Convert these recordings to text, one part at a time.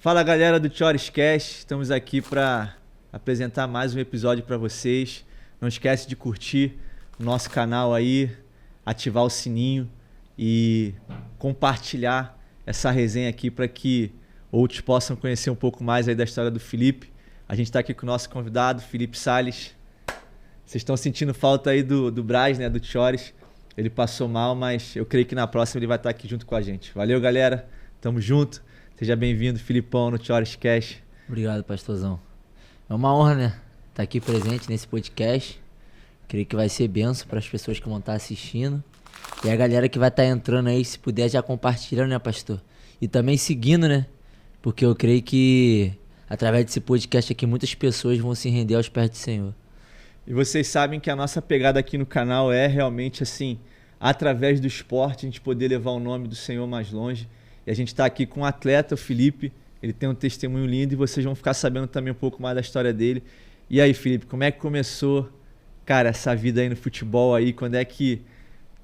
Fala galera do Chorescast, estamos aqui para apresentar mais um episódio para vocês. Não esquece de curtir o nosso canal aí, ativar o sininho e compartilhar essa resenha aqui para que outros possam conhecer um pouco mais aí da história do Felipe. A gente está aqui com o nosso convidado, Felipe Salles. Vocês estão sentindo falta aí do Braz, né, do Chores. Ele passou mal, mas eu creio que na próxima ele vai estar aqui junto com a gente. Valeu, galera. Tamo junto. Seja bem-vindo, Filipão, no Chorescast. Obrigado, pastorzão. É uma honra, né? Estar aqui presente nesse podcast. Creio que vai ser benção para as pessoas que vão estar assistindo. E a galera que vai estar entrando aí, se puder, já compartilhando, né, pastor? E também seguindo, né? Porque eu creio que através desse podcast aqui, muitas pessoas vão se render aos pés do Senhor. E vocês sabem que a nossa pegada aqui no canal é realmente assim, através do esporte, a gente poder levar o nome do Senhor mais longe. E a gente está aqui com um atleta, o Felipe. Ele tem um testemunho lindo e vocês vão ficar sabendo também um pouco mais da história dele. E aí, Felipe, como é que começou, cara, essa vida aí no futebol aí? Quando é que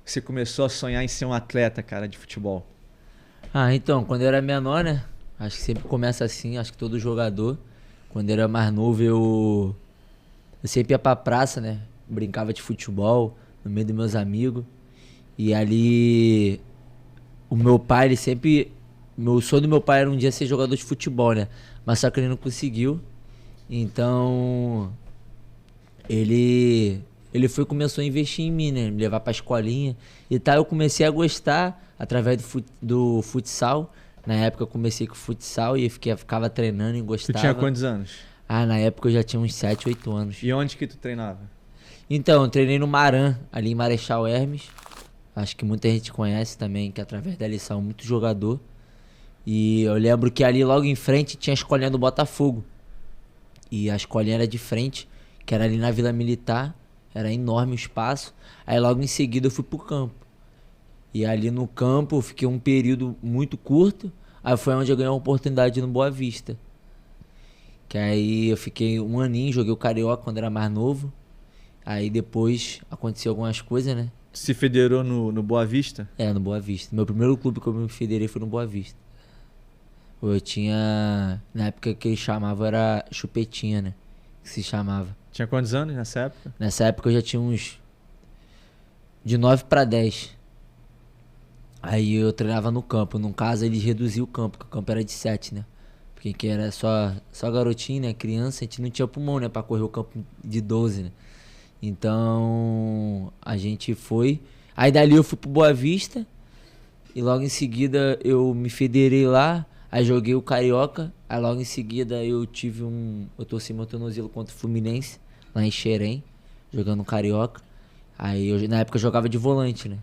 você começou a sonhar em ser um atleta, cara, de futebol? Então, quando eu era menor, né? Acho que sempre começa assim, acho que todo jogador. Quando eu era mais novo, eu sempre ia pra praça, né? Brincava de futebol no meio dos meus amigos. E ali o meu pai, ele sempre... Meu sonho do meu pai era um dia ser jogador de futebol, né? Mas só que ele não conseguiu. Então ele começou a investir em mim, né? Me levar pra escolinha e tal. Eu comecei a gostar através do futsal. Na época eu comecei com futsal e ficava treinando e gostava. Tu tinha quantos anos? Na época eu já tinha uns 7, 8 anos. E onde que tu treinava? Então, eu treinei no Maran, ali em Marechal Hermes. Acho que muita gente conhece também, que através da lição muito jogador. E eu lembro que ali logo em frente tinha a escolinha do Botafogo. E a escolinha era de frente, que era ali na Vila Militar. Era enorme o espaço. Aí logo em seguida eu fui pro campo. E ali no campo eu fiquei um período muito curto. Aí foi onde eu ganhei uma oportunidade no Boa Vista. Que aí eu fiquei um aninho, joguei o Carioca quando era mais novo. Aí depois aconteceu algumas coisas, né? Se federou no Boa Vista? No Boa Vista. Meu primeiro clube que eu me federei foi no Boa Vista. Eu tinha... Na época que eles chamavam era Chupetinha, né? Que se chamava. Tinha quantos anos nessa época? Nessa época eu já tinha uns... De 9 para 10. Aí eu treinava no campo. No caso, eles reduziam o campo, porque o campo era de 7, né? Porque que era só garotinho, né? Criança, a gente não tinha pulmão, né? Pra correr o campo de 12, né? Então, a gente foi. Aí dali eu fui pro Boa Vista. E logo em seguida eu me federei lá. Aí joguei o Carioca. Aí logo em seguida eu torci meu tornozelo contra o Fluminense, lá em Xerém, jogando o Carioca. Aí na época eu jogava de volante, né?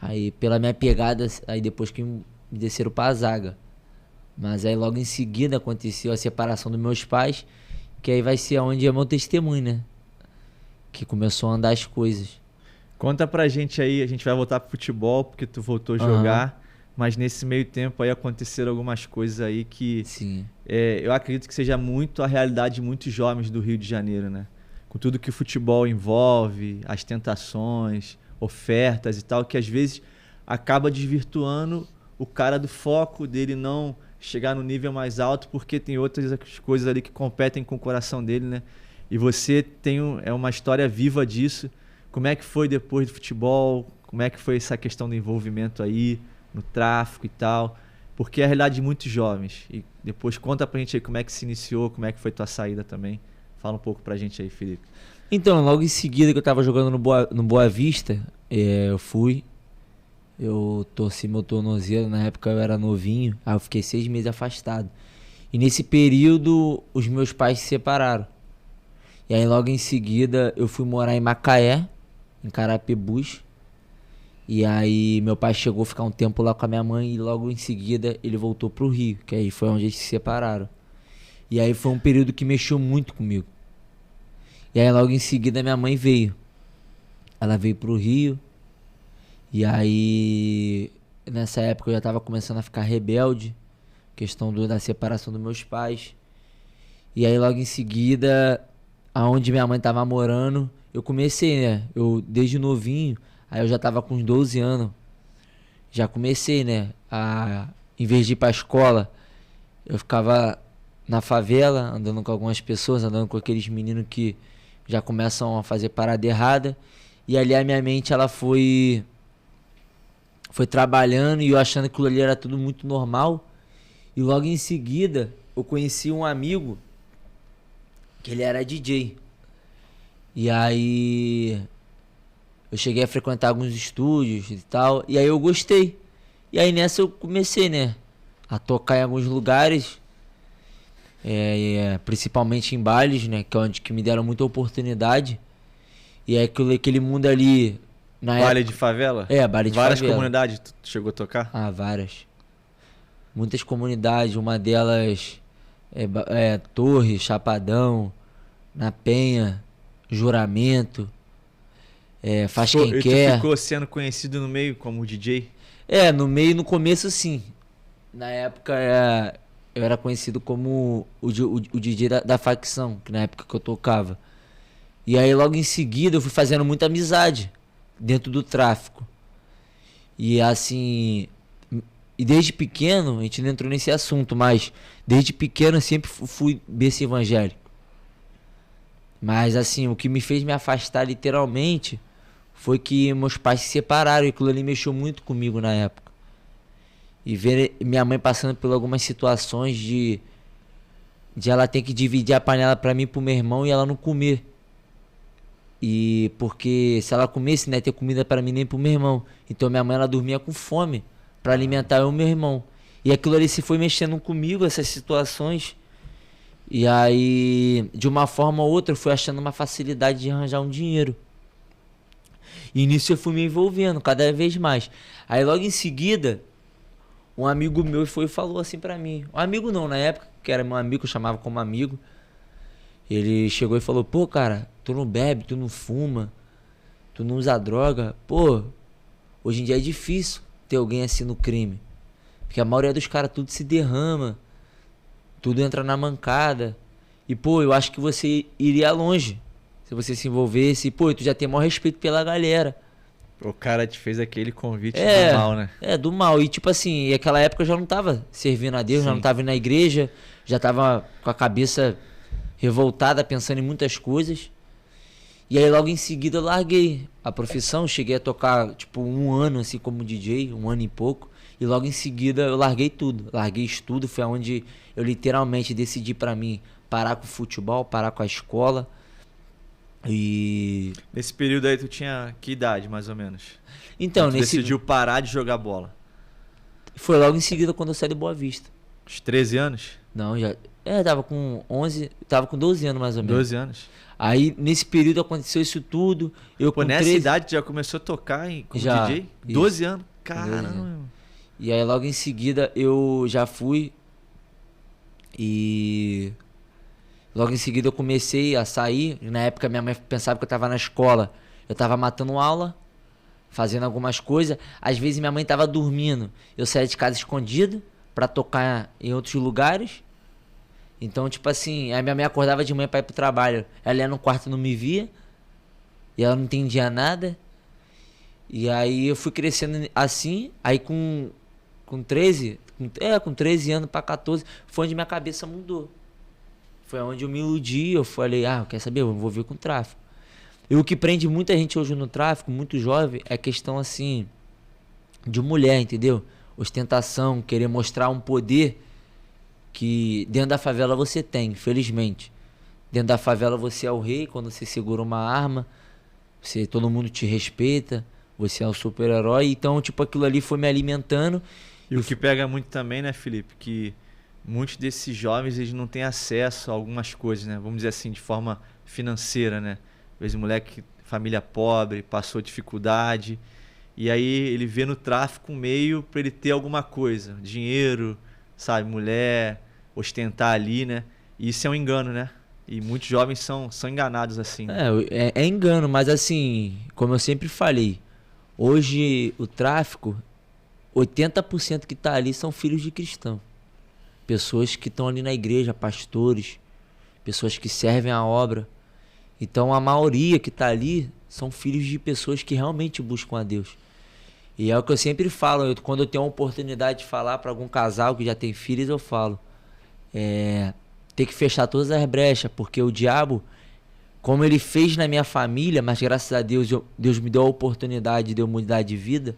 Aí pela minha pegada, aí depois que me desceram pra zaga. Mas aí logo em seguida aconteceu a separação dos meus pais, que aí vai ser onde é meu testemunho, né? Que começou a andar as coisas. Conta pra gente aí, a gente vai voltar pro futebol, porque tu voltou a jogar, mas nesse meio tempo aí aconteceram algumas coisas aí que... Sim. Eu acredito que seja muito a realidade de muitos jovens do Rio de Janeiro, né? Com tudo que o futebol envolve, as tentações, ofertas e tal, que às vezes acaba desvirtuando o cara do foco dele não chegar no nível mais alto, porque tem outras coisas ali que competem com o coração dele, né? E você é uma história viva disso. Como é que foi depois do futebol? Como é que foi essa questão do envolvimento aí, no tráfico e tal? Porque é a realidade de muitos jovens. E depois conta pra gente aí como é que se iniciou, como é que foi tua saída também. Fala um pouco pra gente aí, Felipe. Então, logo em seguida que eu tava jogando no Boa Vista, eu torci meu tornozelo, na época eu era novinho, aí eu fiquei 6 meses afastado. E nesse período, os meus pais se separaram. E aí logo em seguida eu fui morar em Macaé, em Carapebus. E aí meu pai chegou a ficar um tempo lá com a minha mãe e logo em seguida ele voltou pro Rio, que aí foi onde eles se separaram. E aí foi um período que mexeu muito comigo. E aí logo em seguida minha mãe veio. Ela veio pro Rio. E aí nessa época eu já tava começando a ficar rebelde. Questão da separação dos meus pais. E aí logo em seguida, aonde minha mãe tava morando, eu comecei, né? Eu desde novinho, aí eu já tava com uns 12 anos. Já comecei, né? Em vez de ir pra escola, Eu ficava na favela, andando com algumas pessoas, andando com aqueles meninos que já começam a fazer parada errada. E ali a minha mente, ela foi trabalhando e eu achando que aquilo ali era tudo muito normal. E logo em seguida, eu conheci um amigo que ele era DJ. E aí eu cheguei a frequentar alguns estúdios e tal, e aí eu gostei. E aí nessa eu comecei, né, a tocar em alguns lugares, principalmente em bailes, né, que é onde que me deram muita oportunidade. E aí aquele mundo ali, na Baile época... de favela? Baile de várias favela. Comunidades tu chegou a tocar? Ah, várias. Muitas comunidades, uma delas Torre, Chapadão, Na Penha, Juramento, Faz Quem E Quer. tu ficou sendo conhecido no meio como DJ? No meio, no começo sim. Na época eu era conhecido como o DJ da facção, que na época que eu tocava. E aí logo em seguida eu fui fazendo muita amizade dentro do tráfico. E assim... E desde pequeno, a gente não entrou nesse assunto, mas desde pequeno eu sempre fui berço evangélico. Mas assim, o que me fez me afastar literalmente foi que meus pais se separaram e aquilo ali mexeu muito comigo na época. E ver minha mãe passando por algumas situações de ela ter que dividir a panela pra mim e pro meu irmão e ela não comer. E porque se ela comesse, não ia ter comida pra mim nem pro meu irmão. Então minha mãe, ela dormia com fome pra alimentar eu e meu irmão. E aquilo ali se foi mexendo comigo, essas situações. E aí, de uma forma ou outra, eu fui achando uma facilidade de arranjar um dinheiro. E nisso eu fui me envolvendo cada vez mais. Aí logo em seguida, um amigo meu foi e falou assim pra mim. Um amigo não, na época, que era meu amigo, eu chamava como amigo. Ele chegou e falou, pô, cara, tu não bebe, tu não fuma, tu não usa droga. Pô, hoje em dia é difícil ter alguém assim no crime. Porque a maioria dos caras tudo se derrama, tudo entra na mancada. E, pô, eu acho que você iria longe se você se envolvesse. E, pô, tu já tem maior respeito pela galera. O cara te fez aquele convite do mal, né? Do mal. E, tipo assim, e aquela época eu já não tava servindo a Deus, já não tava indo na igreja, já tava com a cabeça revoltada, pensando em muitas coisas. E aí logo em seguida eu larguei a profissão, cheguei a tocar tipo 1 ano assim como DJ, 1 ano e pouco. E logo em seguida eu larguei tudo, larguei estudo, foi onde eu literalmente decidi pra mim parar com o futebol, parar com a escola. E... Nesse período aí tu tinha que idade, mais ou menos? Então, tu decidiu parar de jogar bola? Foi logo em seguida quando eu saí do Boa Vista. Uns 13 anos? Não, já... tava com 11, tava com 12 anos mais ou menos. 12 anos. Aí, nesse período, aconteceu isso tudo. Eu, pô, nessa 13... idade tu já começou a tocar como já, DJ? 12 anos? Caramba. E aí, logo em seguida, eu já fui. E... Logo em seguida, eu comecei a sair. Na época, minha mãe pensava que eu tava na escola. Eu tava matando aula, fazendo algumas coisas. Às vezes, minha mãe tava dormindo. Eu saía de casa escondido pra tocar em outros lugares. Então, tipo assim, a minha mãe acordava de manhã pra ir pro trabalho. Ela ia no quarto e não me via. E ela não entendia nada. E aí eu fui crescendo assim. Aí com 13, com 13 anos pra 14, foi onde minha cabeça mudou. Foi onde eu me iludi. Eu falei, quer saber? Eu vou envolver com tráfico. E o que prende muita gente hoje no tráfico, muito jovem, é questão assim, de mulher, entendeu? Ostentação, querer mostrar um poder que dentro da favela você tem, infelizmente. Dentro da favela você é o rei, quando você segura uma arma, todo mundo te respeita, você é o super-herói. Então, tipo, aquilo ali foi me alimentando. E o que pega muito também, né, Felipe, que muitos desses jovens, eles não têm acesso a algumas coisas, né? Vamos dizer assim, de forma financeira, né? Às vezes moleque, família pobre, passou dificuldade, e aí ele vê no tráfico um meio para ele ter alguma coisa, dinheiro, sabe, mulher, ostentar ali, né? E isso é um engano, né? E muitos jovens são enganados assim. Né? É engano, mas assim, como eu sempre falei, hoje o tráfico, 80% que tá ali são filhos de cristão. Pessoas que estão ali na igreja, pastores, pessoas que servem a obra. Então a maioria que tá ali são filhos de pessoas que realmente buscam a Deus. E é o que eu sempre falo, quando eu tenho a oportunidade de falar para algum casal que já tem filhos, eu falo, ter que fechar todas as brechas, porque o diabo, como ele fez na minha família, mas graças a Deus, Deus me deu a oportunidade de eu mudar de vida,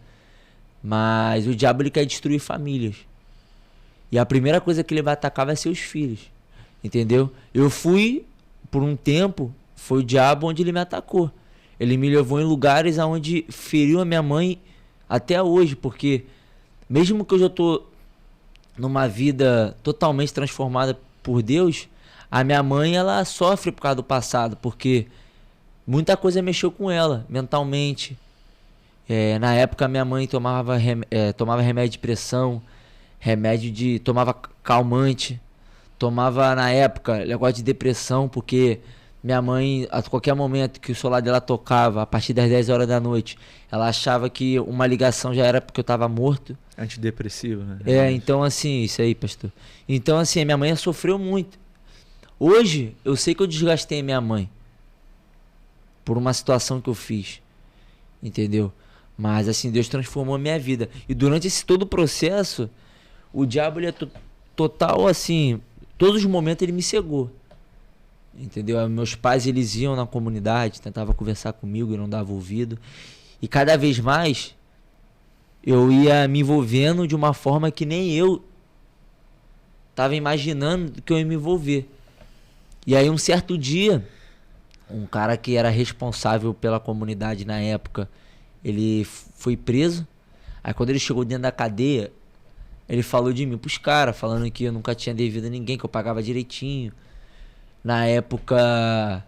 mas o diabo ele quer destruir famílias. E a primeira coisa que ele vai atacar vai ser os filhos, entendeu? Eu fui, por um tempo, foi o diabo onde ele me atacou. Ele me levou em lugares onde feriu a minha mãe até hoje, porque mesmo que eu já tô numa vida totalmente transformada por Deus, a minha mãe, ela sofre por causa do passado, porque muita coisa mexeu com ela, mentalmente. Na época, minha mãe tomava remédio de pressão, tomava calmante, tomava, na época, negócio de depressão, porque minha mãe, a qualquer momento que o celular dela tocava, a partir das 10 horas da noite, ela achava que uma ligação já era porque eu tava morto. Antidepressivo, né? Então assim, isso aí, pastor. Então assim, minha mãe sofreu muito. Hoje, eu sei que eu desgastei minha mãe por uma situação que eu fiz, entendeu? Mas assim, Deus transformou a minha vida. E durante esse todo o processo, o diabo, ele é total assim, todos os momentos ele me cegou. Entendeu? Meus pais, eles iam na comunidade, tentavam conversar comigo e não dava ouvido. E cada vez mais eu ia me envolvendo de uma forma que nem eu estava imaginando que eu ia me envolver. E aí um certo dia, um cara que era responsável pela comunidade na época, ele foi preso. Aí quando ele chegou dentro da cadeia, ele falou de mim pros caras, falando que eu nunca tinha devido a ninguém, que eu pagava direitinho. Na época,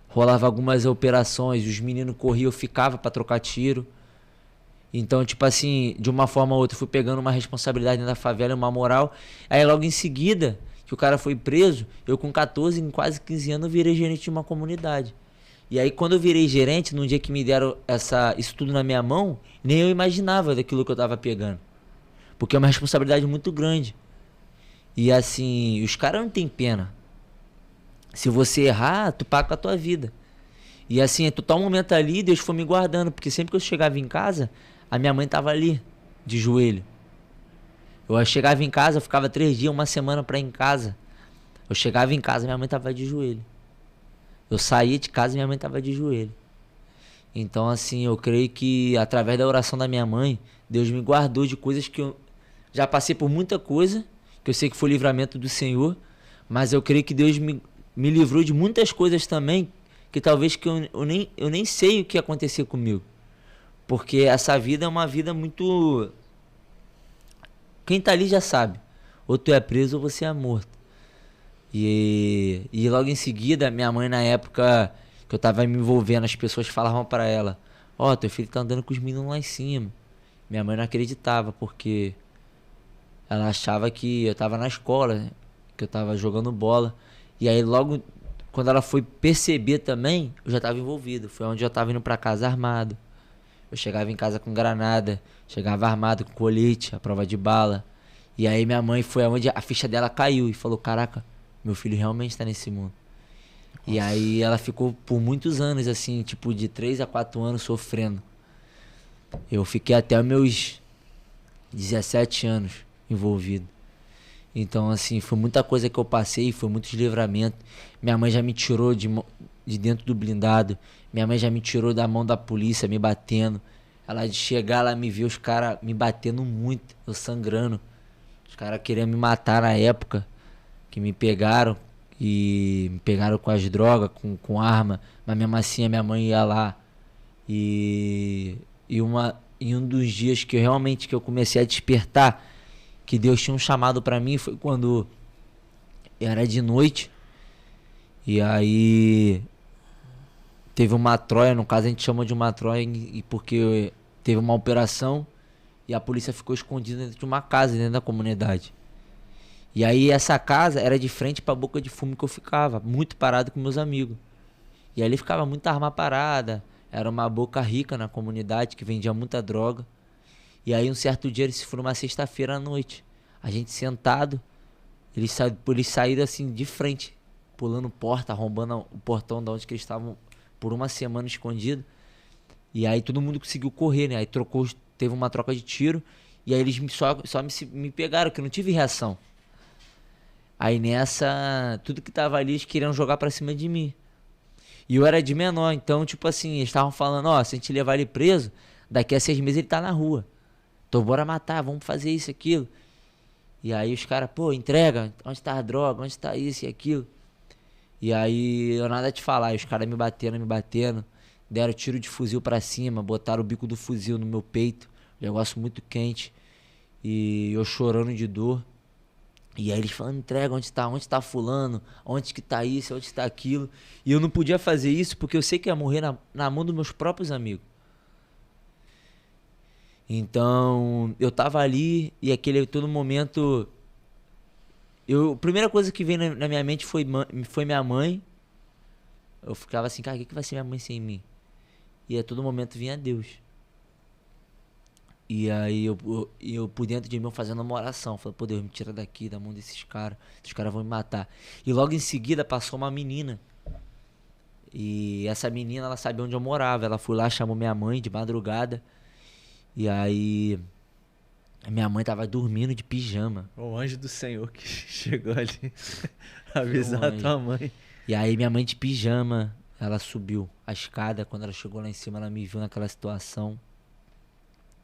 rolava algumas operações, os meninos corriam, eu ficava pra trocar tiro. Então, tipo assim, de uma forma ou outra, eu fui pegando uma responsabilidade dentro da favela, uma moral. Aí logo em seguida, que o cara foi preso, eu com 14, em quase 15 anos, eu virei gerente de uma comunidade. E aí quando eu virei gerente, num dia que me deram isso tudo na minha mão, nem eu imaginava daquilo que eu tava pegando. Porque é uma responsabilidade muito grande. E assim, os caras não tem pena. Se você errar, tu paga com a tua vida. E assim, total momento ali, Deus foi me guardando. Porque sempre que eu chegava em casa, a minha mãe tava ali, de joelho. Eu chegava em casa, eu ficava 3 dias, uma semana pra ir em casa. Eu chegava em casa, minha mãe tava de joelho. Eu saía de casa e minha mãe tava de joelho. Então assim, eu creio que através da oração da minha mãe, Deus me guardou de coisas que eu já passei por muita coisa, que eu sei que foi livramento do Senhor, mas eu creio que Deus me livrou de muitas coisas também, que talvez que eu nem sei o que ia acontecer comigo. Porque essa vida é uma vida muito... Quem tá ali já sabe. Ou tu é preso ou você é morto. E logo em seguida, minha mãe, na época que eu tava me envolvendo, as pessoas falavam pra ela: ó, teu filho tá andando com os meninos lá em cima. Minha mãe não acreditava, porque ela achava que eu tava na escola, né? Que eu tava jogando bola. E aí logo, quando ela foi perceber também, eu já tava envolvido. Foi onde eu tava indo pra casa armado. Eu chegava em casa com granada, chegava armado com colete, a prova de bala. E aí minha mãe foi onde a ficha dela caiu e falou: caraca, meu filho realmente tá nesse mundo. Nossa. E aí ela ficou por muitos anos, assim, tipo de 3 a 4 anos sofrendo. Eu fiquei até os meus 17 anos envolvido. Então, assim, foi muita coisa que eu passei, foi muitos livramentos. Minha mãe já me tirou de dentro do blindado. Minha mãe já me tirou da mão da polícia, me batendo. Ela de chegar lá, me viu os caras me batendo muito, eu sangrando. Os caras queriam me matar na época, que me pegaram. E me pegaram com as drogas, com arma. Mas mesmo assim, a minha mãe ia lá. E um dos dias que eu comecei a despertar, que Deus tinha um chamado pra mim, foi quando era de noite. E aí teve uma Troia, no caso a gente chama de uma Troia, porque teve uma operação e a polícia ficou escondida dentro de uma casa, dentro da comunidade. E aí essa casa era de frente pra boca de fumo que eu ficava, muito parado com meus amigos. E ali ficava muita arma parada, era uma boca rica na comunidade que vendia muita droga. E aí um certo dia, eles foram uma sexta-feira à noite, a gente sentado, eles saíram assim de frente, pulando porta, arrombando o portão de onde que eles estavam por uma semana escondidos. E aí todo mundo conseguiu correr, né? Aí teve uma troca de tiro, e aí eles só me pegaram, que eu não tive reação. Aí nessa, tudo que tava ali, eles queriam jogar pra cima de mim. E eu era de menor, então, tipo assim, eles estavam falando, ó, se a gente levar ele preso, daqui a 6 meses ele tá na rua. Então bora matar, vamos fazer isso, aquilo. E aí os caras, pô, entrega, onde tá a droga, onde tá isso e aquilo. E aí eu nada te falar, e os caras me batendo, deram tiro de fuzil pra cima, botaram o bico do fuzil no meu peito, negócio muito quente. E eu chorando de dor. E aí eles falando, entrega, onde tá fulano, onde que tá isso, onde tá aquilo. E eu não podia fazer isso porque eu sei que ia morrer na mão dos meus próprios amigos. Então, eu tava ali e aquele todo momento... A primeira coisa que veio na minha mente foi minha mãe. Eu ficava assim, cara, o que vai ser minha mãe sem mim? E a todo momento vinha Deus. E aí eu por dentro de mim fazendo uma oração. Falei, pô Deus, me tira daqui, da mão desses caras. Esses caras vão me matar. E logo em seguida passou uma menina. E essa menina, ela sabia onde eu morava. Ela foi lá, chamou minha mãe de madrugada. E aí minha mãe tava dormindo de pijama. O anjo do Senhor que chegou ali avisar a tua mãe. E aí minha mãe de pijama, ela subiu a escada. Quando ela chegou lá em cima, ela me viu naquela situação.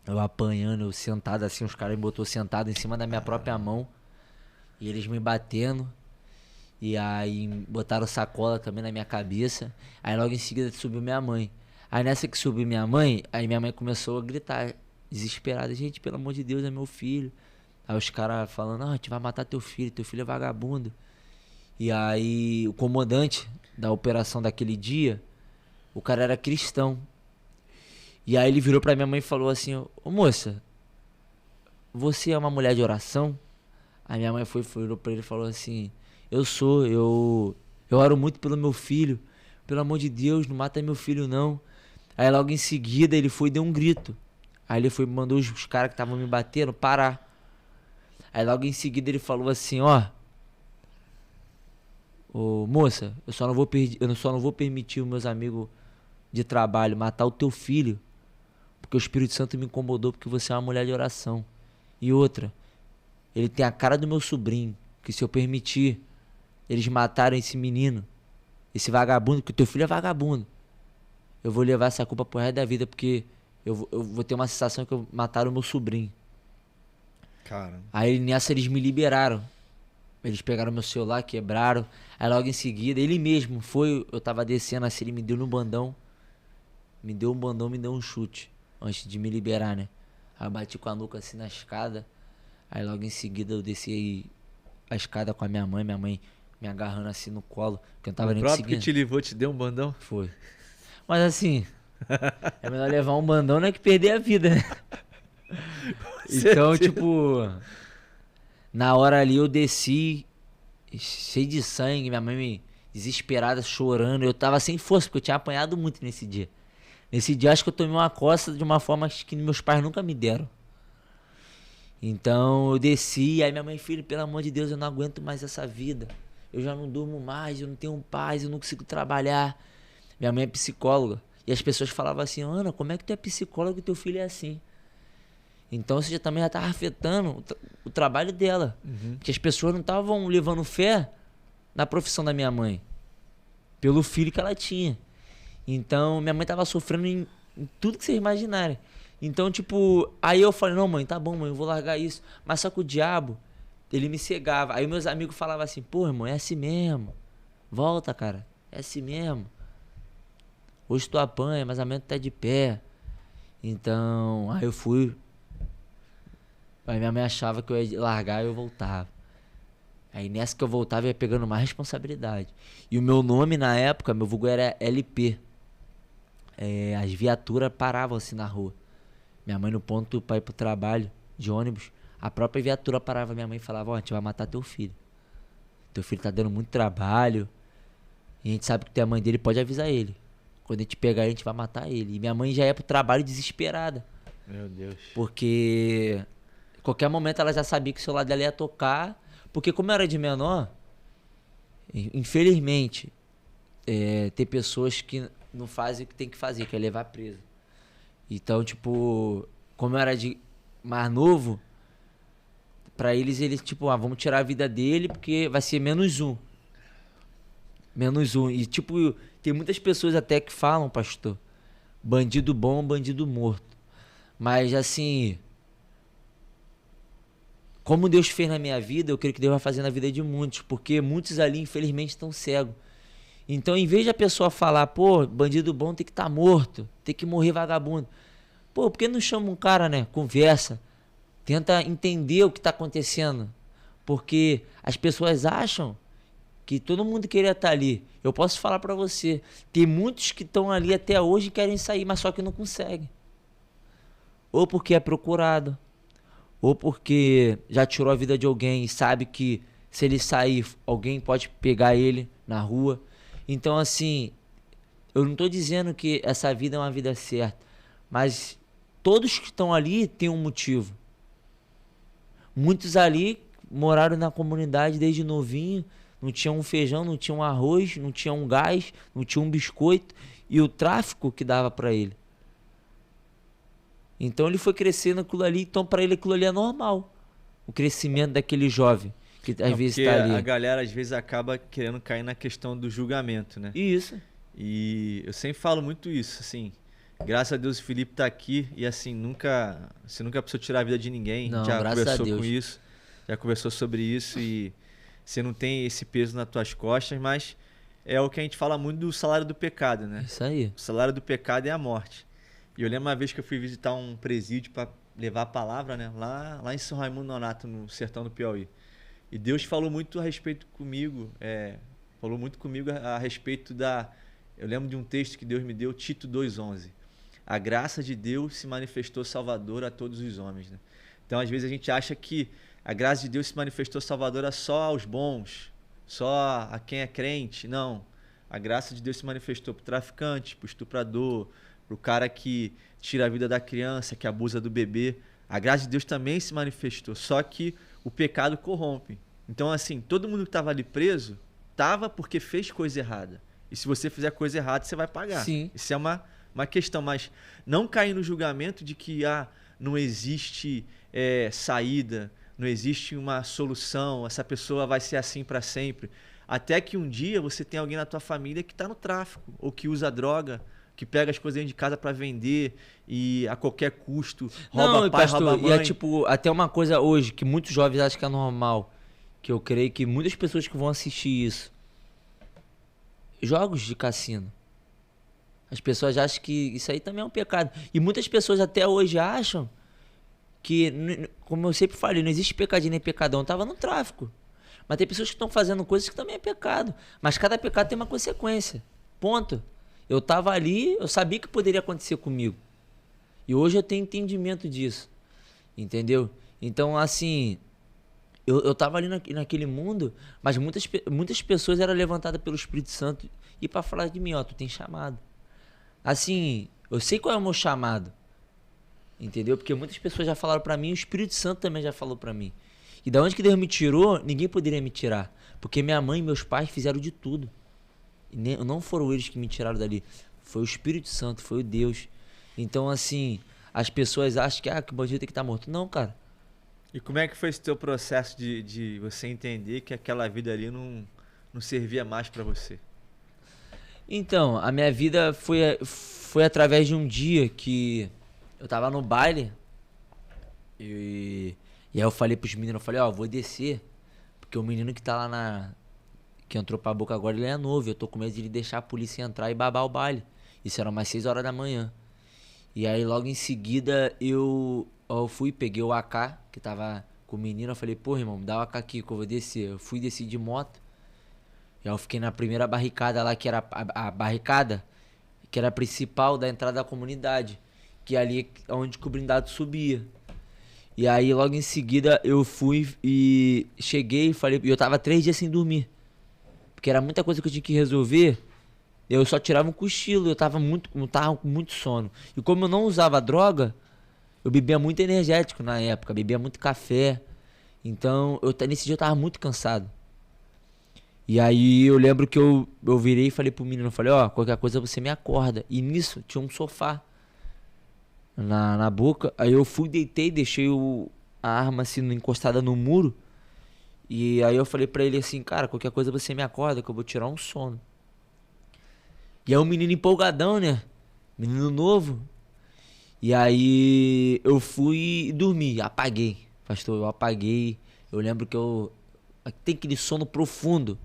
Eu apanhando, eu sentado assim, os caras me botou sentado em cima da minha própria mão. E eles me batendo. E aí botaram sacola também na minha cabeça. Aí logo em seguida subiu minha mãe. Aí nessa que subiu minha mãe, aí minha mãe começou a gritar, desesperada. Gente, pelo amor de Deus, é meu filho. Aí os caras falando, a gente vai matar teu filho é vagabundo. E aí o comandante da operação daquele dia, o cara era cristão. E aí ele virou pra minha mãe e falou assim, ô moça, você é uma mulher de oração? Aí minha mãe virou pra ele e falou assim, eu oro muito pelo meu filho, pelo amor de Deus, não mata meu filho não. Aí logo em seguida ele foi e deu um grito. Aí ele foi e mandou os caras que estavam me batendo parar. Aí logo em seguida ele falou assim, ô moça, eu só não vou permitir os meus amigos de trabalho matar o teu filho. Porque o Espírito Santo me incomodou porque você é uma mulher de oração. E outra, ele tem a cara do meu sobrinho, que se eu permitir eles matarem esse menino, esse vagabundo, que o teu filho é vagabundo, eu vou levar essa culpa pro resto da vida, porque eu vou ter uma sensação que mataram o meu sobrinho. Caramba. Aí nessa eles me liberaram. Eles pegaram meu celular, quebraram. Aí logo em seguida, ele mesmo foi, eu tava descendo assim, ele me deu no bandão. Me deu um chute. Antes de me liberar, né? Aí eu bati com a nuca assim na escada. Aí logo em seguida eu desci a escada com a minha mãe me agarrando assim no colo. Que eu não tava nem conseguindo. O próprio que te levou te deu um bandão? Foi. Mas assim, é melhor levar um bandão, não é que perder a vida, né? Então, tipo, na hora ali eu desci, cheio de sangue, minha mãe desesperada, chorando. Eu tava sem força, porque eu tinha apanhado muito nesse dia. Nesse dia acho que eu tomei uma coça de uma forma que meus pais nunca me deram. Então eu desci, aí minha mãe, filho, pelo amor de Deus, eu não aguento mais essa vida. Eu já não durmo mais, eu não tenho paz, eu não consigo trabalhar. Minha mãe é psicóloga. E as pessoas falavam assim, Ana, como é que tu é psicóloga e teu filho é assim? Então você também já estava afetando o trabalho dela. Uhum. Porque as pessoas não estavam levando fé na profissão da minha mãe. Pelo filho que ela tinha. Então minha mãe estava sofrendo em tudo que vocês imaginarem. Então, tipo, aí eu falei, não mãe, tá bom mãe, eu vou largar isso. Mas só que o diabo, ele me cegava. Aí meus amigos falavam assim, pô irmão, é assim mesmo. Volta, cara, é assim mesmo. Hoje tu apanha, mas amanhã tu tá de pé. Então, aí eu fui. Aí minha mãe achava que eu ia largar e eu voltava. Aí nessa que eu voltava, eu ia pegando mais responsabilidade. E o meu nome na época, meu vulgo era LP. As viaturas paravam assim na rua. Minha mãe no ponto pra ir pro trabalho, de ônibus, a própria viatura parava minha mãe e falava, ó, a gente vai matar teu filho. Teu filho tá dando muito trabalho. E a gente sabe que tu é a mãe dele, pode avisar ele. Quando a gente pegar ele, a gente vai matar ele. E minha mãe já ia pro trabalho desesperada. Meu Deus. Porque qualquer momento ela já sabia que o celular dela ia tocar. Porque como eu era de menor, infelizmente, tem pessoas que não fazem o que tem que fazer, que é levar preso. Então, tipo, como eu era de mais novo, Pra eles, tipo, vamos tirar a vida dele porque vai ser menos um. Menos um. E, tipo, tem muitas pessoas até que falam, pastor, bandido bom, bandido morto. Mas, assim, como Deus fez na minha vida, eu creio que Deus vai fazer na vida de muitos. Porque muitos ali, infelizmente, estão cegos. Então, em vez de a pessoa falar, pô, bandido bom tem que estar morto, tem que morrer vagabundo. Pô, por que não chama um cara, né? Conversa. Tenta entender o que está acontecendo. Porque as pessoas acham que todo mundo queria estar ali. Eu posso falar para você, tem muitos que estão ali até hoje e querem sair, mas só que não conseguem. Ou porque é procurado, ou porque já tirou a vida de alguém e sabe que se ele sair, alguém pode pegar ele na rua. Então, assim, eu não estou dizendo que essa vida é uma vida certa, mas todos que estão ali têm um motivo. Muitos ali moraram na comunidade desde novinho, não tinha um feijão, não tinha um arroz, não tinha um gás, não tinha um biscoito, e o tráfico que dava para ele. Então ele foi crescendo aquilo ali, então para ele aquilo ali é normal. O crescimento daquele jovem que às vezes está ali. A galera às vezes acaba querendo cair na questão do julgamento, né? Isso. E eu sempre falo muito isso, assim, graças a Deus o Felipe tá aqui e assim, você nunca precisou tirar a vida de ninguém, Não, já graças conversou a Deus. com isso, já conversou sobre isso e você não tem esse peso nas tuas costas, mas é o que a gente fala muito do salário do pecado, né? Isso aí. O salário do pecado é a morte. E eu lembro uma vez que eu fui visitar um presídio para levar a palavra, né? Lá em São Raimundo Nonato, no sertão do Piauí. E Deus falou muito a respeito comigo, falou muito comigo a respeito da... Eu lembro de um texto que Deus me deu, Tito 2,11. A graça de Deus se manifestou salvadora a todos os homens, né? Então, às vezes, a gente acha que a graça de Deus se manifestou salvadora só aos bons, só a quem é crente. Não. A graça de Deus se manifestou para o traficante, para o estuprador, para o cara que tira a vida da criança, que abusa do bebê. A graça de Deus também se manifestou, só que o pecado corrompe. Então, assim, todo mundo que estava ali preso, estava porque fez coisa errada. E se você fizer coisa errada, você vai pagar. Sim. Isso é uma questão, mas não cair no julgamento de que não existe saída, não existe uma solução, essa pessoa vai ser assim para sempre. Até que um dia você tem alguém na tua família que está no tráfico, ou que usa droga, que pega as coisas dentro de casa para vender e a qualquer custo rouba pai, pastor, rouba mãe. E é tipo, até uma coisa hoje que muitos jovens acham que é normal, que eu creio que muitas pessoas que vão assistir isso, jogos de cassino. As pessoas acham que isso aí também é um pecado. E muitas pessoas até hoje acham que, como eu sempre falei, não existe pecadinho nem pecadão. Tava no tráfico. Mas tem pessoas que estão fazendo coisas que também é pecado. Mas cada pecado tem uma consequência. Ponto. Eu tava ali, eu sabia que poderia acontecer comigo. E hoje eu tenho entendimento disso. Entendeu? Então, assim, eu tava ali naquele mundo, mas muitas pessoas eram levantadas pelo Espírito Santo e para falar de mim, tu tem chamado. Assim, eu sei qual é o meu chamado. Entendeu? Porque muitas pessoas já falaram pra mim, o Espírito Santo também já falou pra mim. E da onde que Deus me tirou, ninguém poderia me tirar. Porque minha mãe e meus pais fizeram de tudo. E não foram eles que me tiraram dali. Foi o Espírito Santo, foi o Deus. Então, assim, as pessoas acham que o bandido tem que estar morto. Não, cara. E como é que foi esse teu processo de você entender que aquela vida ali não servia mais pra você? Então, a minha vida foi através de um dia que eu tava no baile e aí eu falei pros meninos, eu falei, vou descer, porque o menino que tá lá que entrou pra boca agora, ele é novo, eu tô com medo de ele deixar a polícia entrar e babar o baile. Isso era umas 6 horas da manhã. E aí logo em seguida eu fui, peguei o AK, que tava com o menino, eu falei, pô, irmão, dá o AK aqui que eu vou descer. Eu fui descer de moto. E aí eu fiquei na primeira barricada lá, que era a barricada, que era a principal da entrada da comunidade. Que ali é onde o blindado subia. E aí logo em seguida eu fui e cheguei e falei, e eu tava 3 dias sem dormir. Porque era muita coisa que eu tinha que resolver. Eu só tirava um cochilo, eu tava com muito sono. E como eu não usava droga, eu bebia muito energético na época, bebia muito café. Então, nesse dia eu tava muito cansado. E aí eu lembro que eu virei e falei pro menino, eu falei, qualquer coisa você me acorda. E nisso tinha um sofá na boca. Aí eu fui, deitei, deixei o a arma assim encostada no muro. E aí eu falei pra ele assim, cara, qualquer coisa você me acorda que eu vou tirar um sono. E é um menino empolgadão, né? Menino novo. E aí eu fui e dormi, apaguei. Pastor, eu apaguei. Eu lembro que tem aquele sono profundo.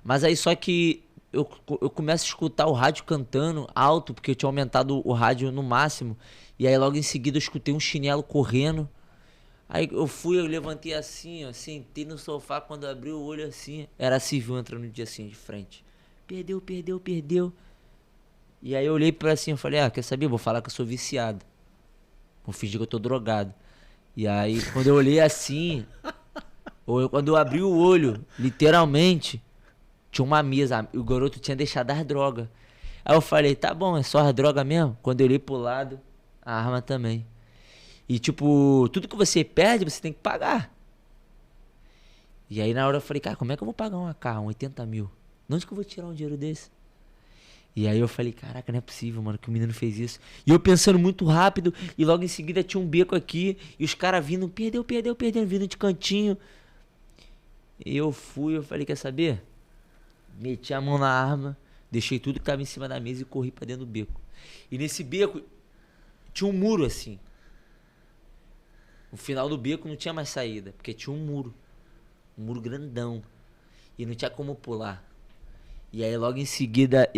Mas aí só que eu começo a escutar o rádio cantando alto, porque eu tinha aumentado o rádio no máximo. E aí logo em seguida eu escutei um chinelo correndo. Aí eu levantei assim, ó, sentei no sofá, quando eu abri o olho assim, era a civil entrando no dia assim, de frente. Perdeu, perdeu, perdeu. E aí eu olhei pra assim, eu falei, quer saber? Vou falar que eu sou viciado. Vou fingir que eu tô drogado. E aí, quando eu olhei assim, quando eu abri o olho, literalmente, tinha uma mesa, o garoto tinha deixado as drogas. Aí eu falei, tá bom, é só as drogas mesmo? Quando eu olhei pro lado, a arma também. E tipo, tudo que você perde, você tem que pagar. E aí na hora eu falei, cara, como é que eu vou pagar uma AK, 80 mil? De onde que eu vou tirar um dinheiro desse? E aí eu falei, caraca, não é possível, mano, que o menino fez isso. E eu pensando muito rápido, e logo em seguida tinha um beco aqui, e os caras vindo, perdeu, vindo de cantinho. E eu falei, quer saber? Meti a mão na arma, deixei tudo que tava em cima da mesa e corri pra dentro do beco. E nesse beco tinha um muro assim. No final do beco não tinha mais saída, porque tinha um muro grandão, e não tinha como pular. E aí logo em seguida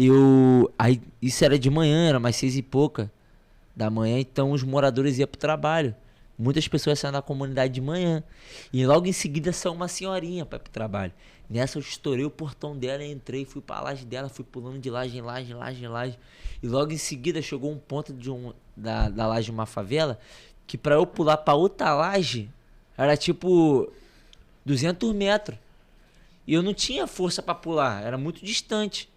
aí isso era de manhã, era mais 6 e pouca da manhã, então os moradores iam pro trabalho. Muitas pessoas saíram da comunidade de manhã. E logo em seguida saiu uma senhorinha pra ir pro trabalho. Nessa eu estourei o portão dela, entrei, fui pra laje dela, fui pulando de laje em laje, E logo em seguida chegou um ponto da laje de uma favela, que pra eu pular pra outra laje, era tipo 200 metros. E eu não tinha força pra pular, era muito distante.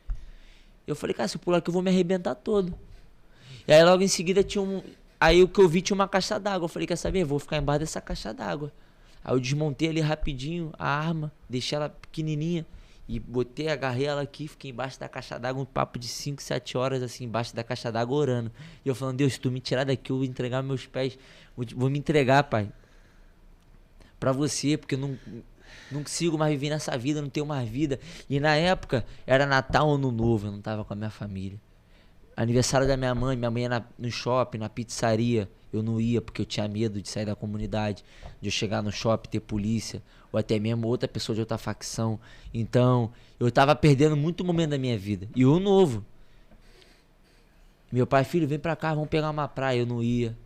Eu falei, cara, se eu pular aqui eu vou me arrebentar todo. E aí logo em seguida aí o que eu vi tinha uma caixa d'água. Eu falei, quer saber? Vou ficar embaixo dessa caixa d'água. Aí eu desmontei ali rapidinho a arma, deixei ela pequenininha e agarrei ela aqui, fiquei embaixo da caixa d'água, um papo de 5, 7 horas assim, embaixo da caixa d'água orando. E eu falando, Deus, se tu me tirar daqui, eu vou entregar meus pés, vou me entregar, pai, pra você, porque eu não consigo mais viver nessa vida, não tenho mais vida. E na época, era Natal ou Ano Novo, eu não tava com a minha família. Aniversário da minha mãe ia no shopping, na pizzaria. Eu não ia porque eu tinha medo de sair da comunidade, de eu chegar no shopping, ter polícia, ou até mesmo outra pessoa de outra facção. Então, eu tava perdendo muito momento da minha vida. E eu novo. Meu pai, filho, vem pra cá, vamos pegar uma praia. Eu não ia.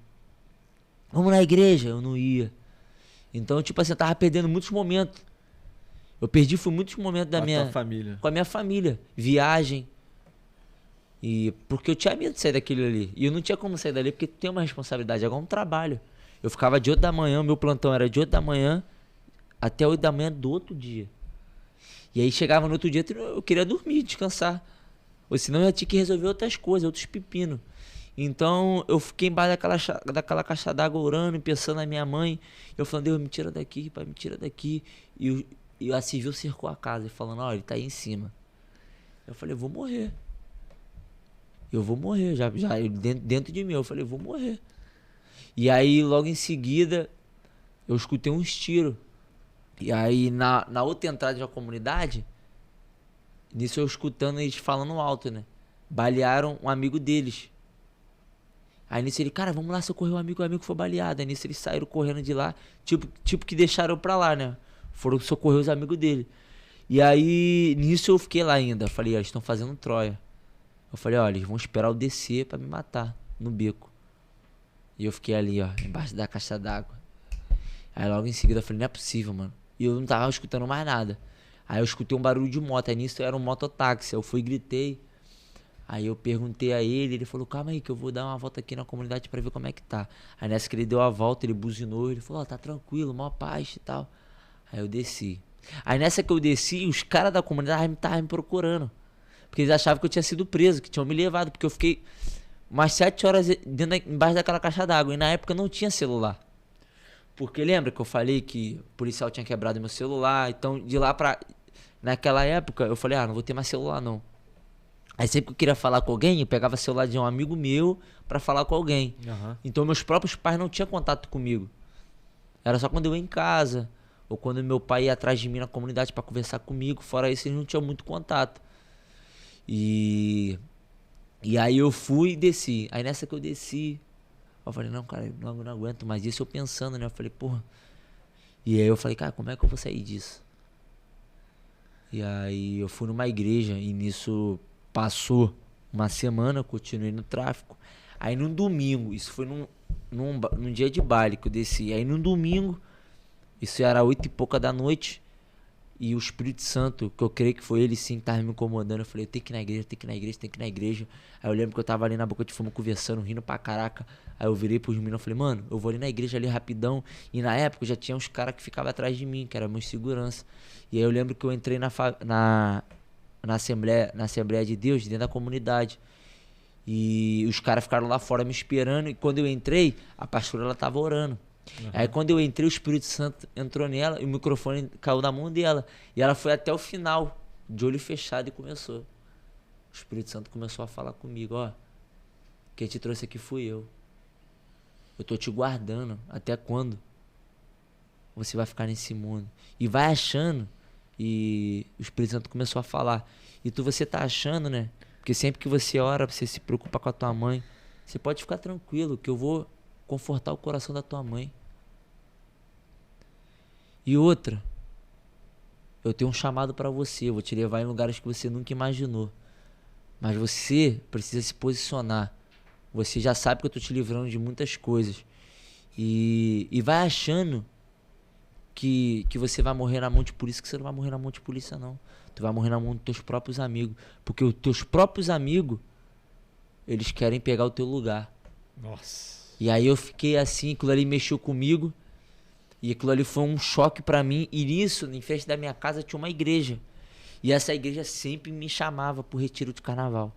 Vamos na igreja. Eu não ia. Então, tipo assim, eu tava perdendo muitos momentos. Fui muitos momentos da minha família. Com a minha família. Viagem. E porque eu tinha medo de sair daquilo ali. E eu não tinha como sair dali porque tem uma responsabilidade. Agora é um trabalho. Eu ficava de 8 da manhã, meu plantão era de 8 da manhã até 8 da manhã do outro dia. E aí chegava no outro dia, eu queria dormir, descansar. Ou senão eu tinha que resolver outras coisas, outros pepinos. Então eu fiquei embaixo daquela caixa d'água orando, pensando na minha mãe. Eu falando, Deus, me tira daqui, pai, me tira daqui. E a civil cercou a casa, falando, ó, ele tá aí em cima. Eu falei, vou morrer. Eu vou morrer, já dentro de mim. Eu falei, vou morrer. E aí, logo em seguida, eu escutei uns tiros. E aí, na outra entrada da comunidade, nisso eu escutando eles falando alto, né? Balearam um amigo deles. Aí nisso ele, cara, vamos lá socorrer o amigo foi baleado. Aí nisso eles saíram correndo de lá, tipo que deixaram pra lá, né? Foram socorrer os amigos dele. E aí, nisso eu fiquei lá ainda. Falei, eles estão fazendo Troia. Eu falei, olha, eles vão esperar eu descer pra me matar no beco. E eu fiquei ali, ó, embaixo da caixa d'água. Aí logo em seguida eu falei, não é possível, mano. E eu não tava escutando mais nada. Aí eu escutei um barulho de moto. Aí nisso era um mototáxi. Eu fui e gritei. Aí eu perguntei a ele falou, calma aí que eu vou dar uma volta aqui na comunidade pra ver como é que tá. Aí nessa que ele deu a volta, ele buzinou, ele falou, ó, tá tranquilo, mó paz e tal. Aí eu desci. Aí nessa que eu desci, os caras da comunidade estavam me procurando. Porque eles achavam que eu tinha sido preso, que tinham me levado, porque eu fiquei umas 7 horas embaixo daquela caixa d'água. E na época não tinha celular. Porque lembra que eu falei que o policial tinha quebrado meu celular? Então de lá pra... Naquela época eu falei, não vou ter mais celular não. Aí sempre que eu queria falar com alguém, eu pegava o celular de um amigo meu pra falar com alguém. Uhum. Então meus próprios pais não tinham contato comigo. Era só quando eu ia em casa, ou quando meu pai ia atrás de mim na comunidade pra conversar comigo. Fora isso, eles não tinham muito contato. E aí eu fui e desci. Aí nessa que eu desci, eu falei, não, cara, eu não aguento mais isso. Eu pensando, né? Eu falei, porra. E aí eu falei, cara, como é que eu vou sair disso? E aí eu fui numa igreja e nisso passou uma semana, eu continuei no tráfico. Aí num domingo, isso foi num dia de baile que eu desci. Aí num domingo, isso era 8 e pouca da noite, e o Espírito Santo, que eu creio que foi ele sim que tava me incomodando, eu falei, eu tenho que ir na igreja, tenho que ir na igreja, tenho que ir na igreja. Aí eu lembro que eu tava ali na boca de fumo conversando, rindo pra caraca. Aí eu virei pros meninos e falei, mano, eu vou ali na igreja ali rapidão. E na época já tinha uns caras que ficavam atrás de mim, que eram meus segurança. E aí eu lembro que eu entrei na Assembleia de Deus, dentro da comunidade. E os caras ficaram lá fora me esperando. E quando eu entrei, a pastora ela tava orando. Uhum. Aí quando eu entrei, o Espírito Santo entrou nela e o microfone caiu da mão dela. E ela foi até o final, de olho fechado, e começou. O Espírito Santo começou a falar comigo, ó. Quem te trouxe aqui fui eu. Eu tô te guardando. Até quando você vai ficar nesse mundo? E vai achando. E o Espírito Santo começou a falar. E você tá achando, né? Porque sempre que você ora, você se preocupa com a tua mãe. Você pode ficar tranquilo, que eu vou confortar o coração da tua mãe. E outra, eu tenho um chamado pra você. Eu vou te levar em lugares que você nunca imaginou. Mas você precisa se posicionar. Você já sabe que eu tô te livrando de muitas coisas. E vai achando que você vai morrer na mão de polícia, que você não vai morrer na mão de polícia, não. Tu vai morrer na mão dos teus próprios amigos. Porque os teus próprios amigos, eles querem pegar o teu lugar. Nossa. E aí eu fiquei assim, aquilo ali mexeu comigo. E aquilo ali foi um choque pra mim. E nisso, em frente da minha casa, tinha uma igreja. E essa igreja sempre me chamava pro retiro de carnaval.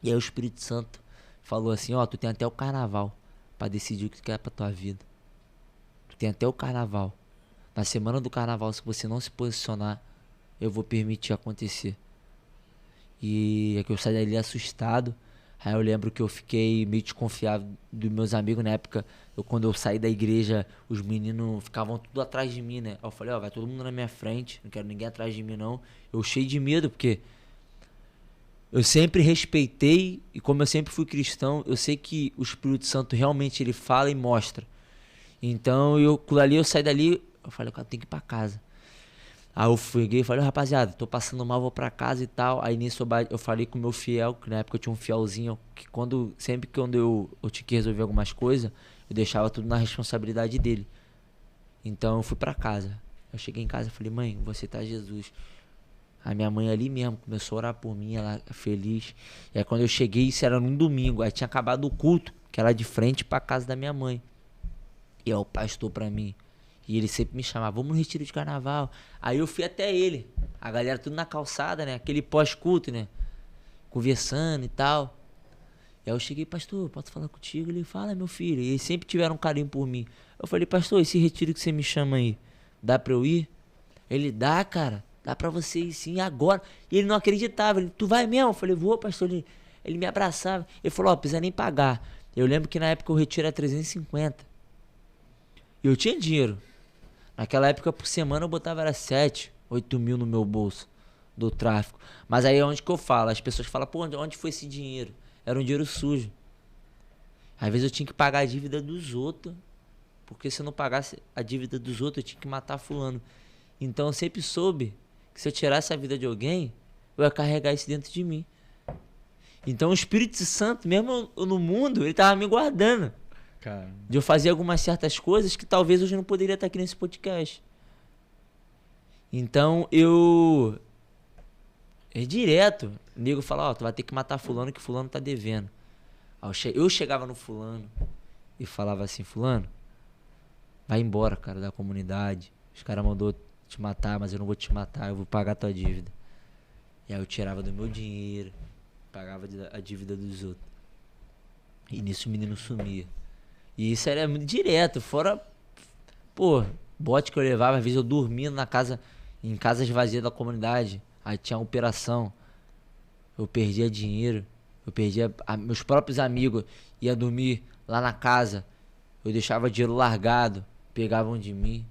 E aí o Espírito Santo falou assim, ó, tu tem até o carnaval pra decidir o que tu quer pra tua vida. Tu tem até o carnaval. Na semana do carnaval, se você não se posicionar, eu vou permitir acontecer. E é que eu saí dali assustado. Aí eu lembro que eu fiquei meio desconfiado dos meus amigos na época. Quando eu saí da igreja, os meninos ficavam tudo atrás de mim, né? Aí eu falei, ó, vai todo mundo na minha frente, não quero ninguém atrás de mim, não. Eu cheio de medo, porque eu sempre respeitei, e como eu sempre fui cristão, eu sei que o Espírito Santo realmente ele fala e mostra. Então eu saí dali, eu falei, cara, tem que ir pra casa. Aí eu fui e falei, rapaziada, tô passando mal, vou pra casa e tal. Aí nisso eu falei com o meu fiel, que na época eu tinha um fielzinho, que sempre que eu tinha que resolver algumas coisas, eu deixava tudo na responsabilidade dele. Então eu fui pra casa. Eu cheguei em casa e falei, mãe, você tá Jesus. A minha mãe ali mesmo começou a orar por mim, ela feliz. E aí quando eu cheguei, isso era num domingo, aí tinha acabado o culto, que era de frente pra casa da minha mãe. E aí o pastor pra mim, e ele sempre me chamava, vamos no retiro de carnaval. Aí eu fui até ele, a galera tudo na calçada, né, aquele pós-culto, né, conversando e tal. E aí eu cheguei, pastor, posso falar contigo? Ele fala, meu filho. E eles sempre tiveram um carinho por mim. Eu falei, pastor, esse retiro que você me chama aí, dá pra eu ir? Ele, dá, cara, dá pra você ir sim, agora. E ele não acreditava, ele, tu vai mesmo? Eu falei, vou, pastor. Ele me abraçava, ele falou, ó, precisa nem pagar. Eu lembro que na época o retiro era 350. E eu tinha dinheiro. Naquela época, por semana, eu botava era 7, 8 mil no meu bolso do tráfico. Mas aí é onde que eu falo. As pessoas falam, pô, onde foi esse dinheiro? Era um dinheiro sujo. Às vezes eu tinha que pagar a dívida dos outros. Porque se eu não pagasse a dívida dos outros, eu tinha que matar fulano. Então eu sempre soube que se eu tirasse a vida de alguém, eu ia carregar isso dentro de mim. Então o Espírito Santo, mesmo no mundo, ele tava me guardando. Caramba. De eu fazer algumas certas coisas que talvez hoje eu não poderia estar aqui nesse podcast. Então é direto. O nego fala, ó, tu vai ter que matar fulano que fulano tá devendo. Aí eu chegava no fulano e falava assim, fulano, vai embora, cara, da comunidade. Os caras mandou te matar, mas eu não vou te matar, eu vou pagar tua dívida. E aí eu tirava do meu dinheiro, pagava a dívida dos outros. E nisso o menino sumia. E isso era muito direto, fora, pô, bote que eu levava, às vezes eu dormia em casas vazias da comunidade, aí tinha operação, eu perdia dinheiro, eu perdia, meus próprios amigos ia dormir lá na casa, eu deixava dinheiro largado, pegavam de mim.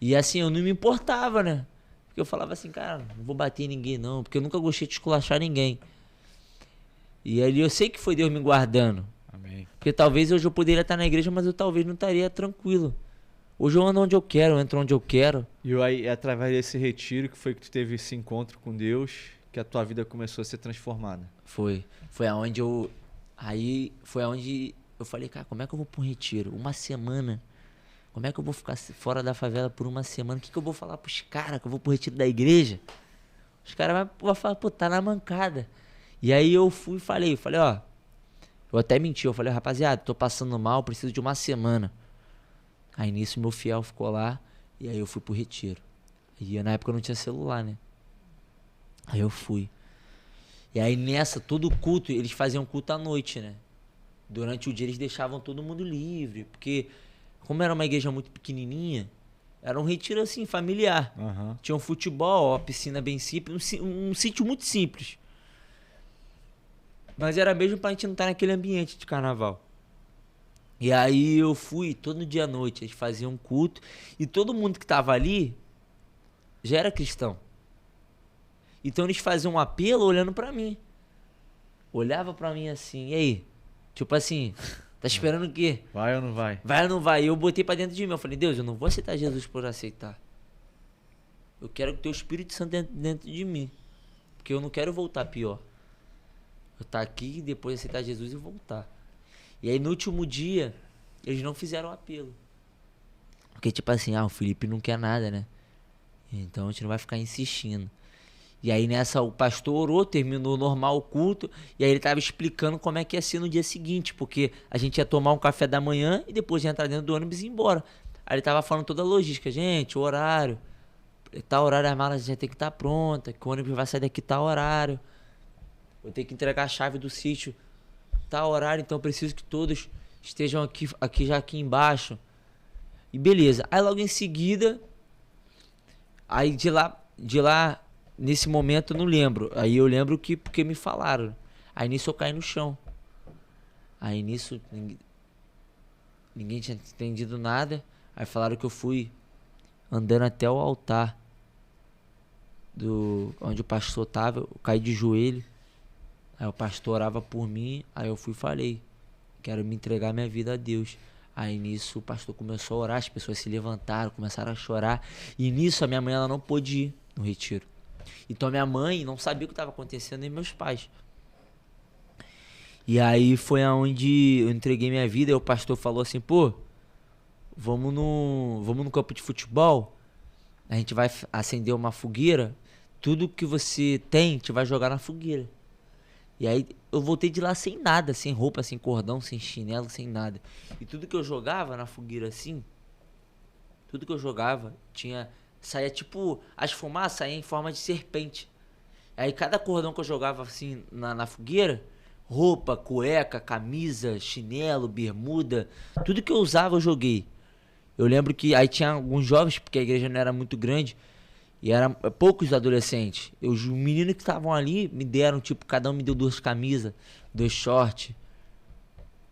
E assim, eu não me importava, né? Porque eu falava assim, cara, não vou bater em ninguém não, porque eu nunca gostei de esculachar ninguém. E ali eu sei que foi Deus me guardando. Amém. Porque talvez hoje eu poderia estar na igreja, mas eu talvez não estaria tranquilo. Hoje eu ando onde eu quero, eu entro onde eu quero. E aí, é através desse retiro que foi que tu teve esse encontro com Deus, que a tua vida começou a ser transformada. Foi aonde eu... Aí foi aonde eu falei, cara, como é que eu vou pra um retiro? Uma semana. Como é que eu vou ficar fora da favela por uma semana? O que eu vou falar pros caras que eu vou pro retiro da igreja? Os caras vão falar, pô, tá na mancada. E aí eu fui e falei, ó... Eu até menti, eu falei, rapaziada, tô passando mal, preciso de uma semana. Aí nisso meu fiel ficou lá, e aí eu fui pro retiro. E na época eu não tinha celular, né? Aí eu fui. E aí nessa, todo culto, eles faziam culto à noite, né? Durante o dia eles deixavam todo mundo livre, porque como era uma igreja muito pequenininha, era um retiro assim, familiar. Uhum. Tinha um futebol, uma piscina bem simples, um sítio muito simples. Mas era mesmo pra gente não estar naquele ambiente de carnaval. E aí eu fui todo dia à noite, eles faziam um culto, e todo mundo que tava ali já era cristão. Então eles faziam um apelo olhando pra mim. Olhava pra mim assim, e aí? Tipo assim, tá esperando o quê? Vai ou não vai? Vai ou não vai? E eu botei pra dentro de mim, eu falei, Deus, eu não vou aceitar Jesus por aceitar. Eu quero que o teu Espírito Santo dentro de mim. Porque eu não quero voltar pior. Eu estar aqui, depois aceitar Jesus e voltar. E aí no último dia, eles não fizeram o apelo. Porque tipo assim, o Felipe não quer nada, né? Então a gente não vai ficar insistindo. E aí nessa o pastor orou, terminou normal o culto, e aí ele tava explicando como é que ia ser no dia seguinte, porque a gente ia tomar um café da manhã e depois ia entrar dentro do ônibus e ir embora. Aí ele tava falando toda a logística, gente, o horário, tal horário a mala já tem que estar pronta, que o ônibus vai sair daqui tal horário. Vou ter que entregar a chave do sítio tal horário, então eu preciso que todos estejam aqui embaixo. E beleza. Aí logo em seguida, aí de lá, nesse momento eu não lembro. Aí eu lembro que porque me falaram. Aí nisso eu caí no chão. Aí nisso ninguém tinha entendido nada. Aí falaram que eu fui andando até o altar onde o pastor tava. Eu caí de joelho. Aí o pastor orava por mim, aí eu fui e falei, quero me entregar minha vida a Deus. Aí nisso o pastor começou a orar, as pessoas se levantaram, começaram a chorar. E nisso a minha mãe ela não pôde ir no retiro. Então minha mãe não sabia o que estava acontecendo, nem meus pais. E aí foi aonde eu entreguei minha vida, e o pastor falou assim, pô, vamos no campo de futebol, a gente vai acender uma fogueira, tudo que você tem, a gente vai jogar na fogueira. E aí eu voltei de lá sem nada, sem roupa, sem cordão, sem chinelo, sem nada. E tudo que eu jogava na fogueira assim, tudo que eu jogava saía tipo, as fumaças saíam em forma de serpente. Aí cada cordão que eu jogava assim na fogueira, roupa, cueca, camisa, chinelo, bermuda, tudo que eu usava eu joguei. Eu lembro que aí tinha alguns jovens, porque a igreja não era muito grande, e eram poucos adolescentes. Os meninos que estavam ali me deram, tipo, cada um me deu 2 camisas, 2 shorts.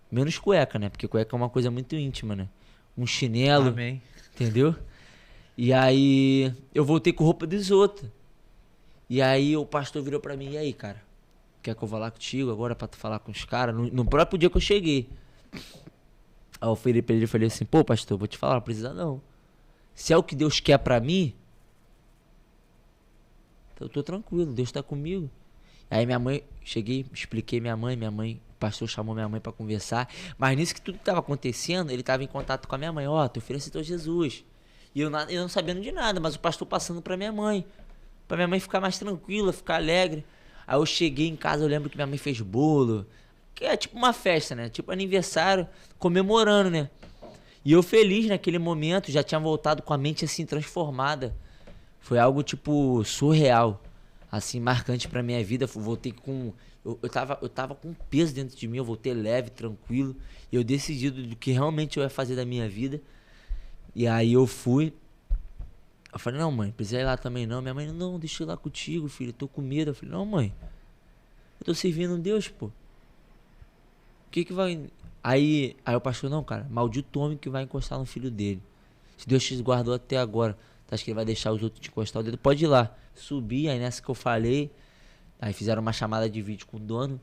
Menos cueca, né? Porque cueca é uma coisa muito íntima, né? Um chinelo. Amém. Entendeu? E aí eu voltei com roupa dos outros. E aí o pastor virou pra mim, e aí, cara? Quer que eu vá lá contigo agora pra tu falar com os caras? No próprio dia que eu cheguei. Aí eu falei pra ele, falei assim, pô, pastor, vou te falar, não precisa não. Se é o que Deus quer pra mim, eu tô tranquilo, Deus tá comigo. Aí minha mãe, cheguei, expliquei minha mãe, o pastor chamou minha mãe pra conversar. Mas nisso que tudo que tava acontecendo, ele tava em contato com a minha mãe. Ó, teu filho aceitou Jesus. E eu não sabendo de nada, mas o pastor passando pra minha mãe ficar mais tranquila, ficar alegre. Aí eu cheguei em casa, eu lembro que minha mãe fez bolo, que é tipo uma festa, né? Tipo aniversário, comemorando, né? E eu feliz naquele momento, já tinha voltado com a mente assim transformada. Foi algo tipo surreal, assim, marcante pra minha vida. Voltei com... Eu tava com peso dentro de mim, eu voltei leve, tranquilo. E eu decidido do que realmente eu ia fazer da minha vida. E aí eu fui. Eu falei, não, mãe, precisa ir lá também não. Minha mãe, não, deixa eu ir lá contigo, filho, eu tô com medo. Eu falei, não, mãe, eu tô servindo Deus, pô. O que vai... Aí o pastor, não, cara, maldito homem que vai encostar no filho dele. Se Deus te guardou até agora, tu acha que ele vai deixar os outros te encostar o dedo? Pode ir lá. Subi, aí nessa que eu falei, aí fizeram uma chamada de vídeo com o dono.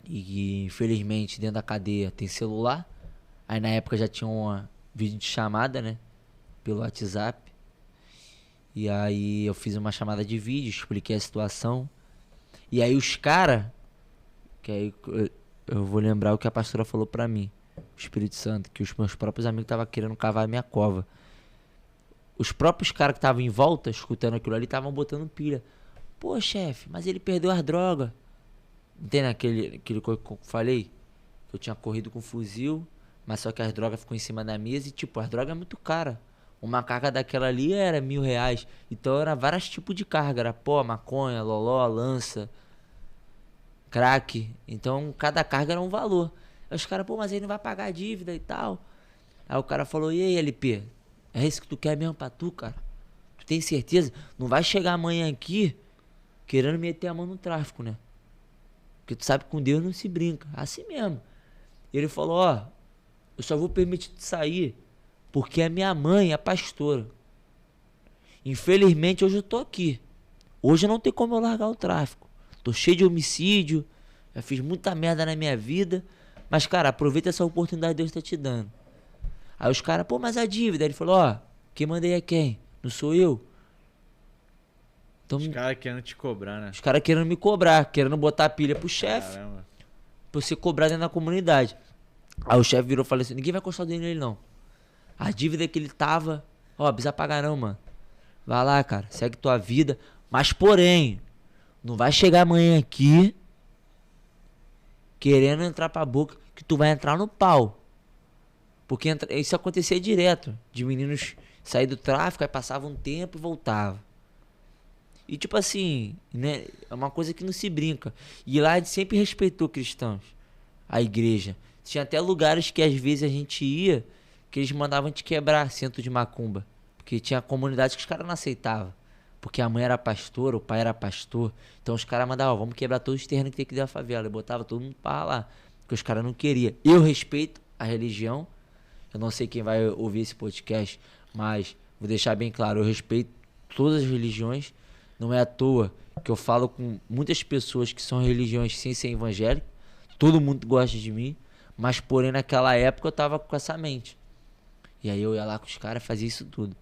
E infelizmente dentro da cadeia tem celular. Aí na época já tinha uma vídeo de chamada, né? Pelo WhatsApp. E aí eu fiz uma chamada de vídeo, expliquei a situação. E aí os caras, que aí eu vou lembrar o que a pastora falou pra mim, o Espírito Santo, que os meus próprios amigos estavam querendo cavar a minha cova. Os próprios caras que estavam em volta, escutando aquilo ali, estavam botando pilha. Pô, chefe, mas ele perdeu as drogas. Não tem aquele que eu falei? Que eu tinha corrido com fuzil, mas só que as drogas ficou em cima da mesa e tipo, as drogas é muito cara. Uma carga daquela ali era R$1.000. Então era vários tipos de carga. Era pó, maconha, loló, lança, crack. Então cada carga era um valor. Aí os caras, pô, mas ele não vai pagar a dívida e tal. Aí o cara falou, e aí, LP? É isso que tu quer mesmo pra tu, cara? Tu tem certeza? Não vai chegar amanhã aqui querendo meter a mão no tráfico, né? Porque tu sabe que com Deus não se brinca. Assim mesmo. Ele falou, ó, eu só vou permitir tu sair porque a minha mãe é pastora. Infelizmente hoje eu tô aqui. Hoje não tem como eu largar o tráfico. Tô cheio de homicídio. Já fiz muita merda na minha vida. Mas, cara, aproveita essa oportunidade que Deus tá te dando. Aí os caras, pô, mas a dívida? Ele falou, ó, quem mandei é quem? Não sou eu. Então, os caras querendo te cobrar, né? Os caras querendo me cobrar, querendo botar a pilha pro chefe. Pra você cobrar dentro da comunidade. Aí o chefe virou e falou assim, ninguém vai encostar o dedo nele não. A dívida que ele tava, ó, precisa pagar não, mano. Vai lá, cara, segue tua vida. Mas porém, não vai chegar amanhã aqui querendo entrar pra boca que tu vai entrar no pau. Porque isso acontecia direto. De meninos sair do tráfico, aí passava um tempo e voltava. E tipo assim, né? É uma coisa que não se brinca. E lá a gente sempre respeitou cristãos. A igreja. Tinha até lugares que às vezes a gente ia, que eles mandavam te quebrar centro de macumba. Porque tinha comunidades que os caras não aceitavam. Porque a mãe era pastora, o pai era pastor. Então os caras mandavam, ó, vamos quebrar todos os terrenos que tem aqui da favela. E botava todo mundo pra lá. Porque os caras não queriam. Eu respeito a religião. Eu não sei quem vai ouvir esse podcast, mas vou deixar bem claro, eu respeito todas as religiões. Não é à toa que eu falo com muitas pessoas que são religiões sem ser evangélico. Todo mundo gosta de mim, mas porém naquela época eu tava com essa mente. E aí eu ia lá com os caras, fazia isso tudo.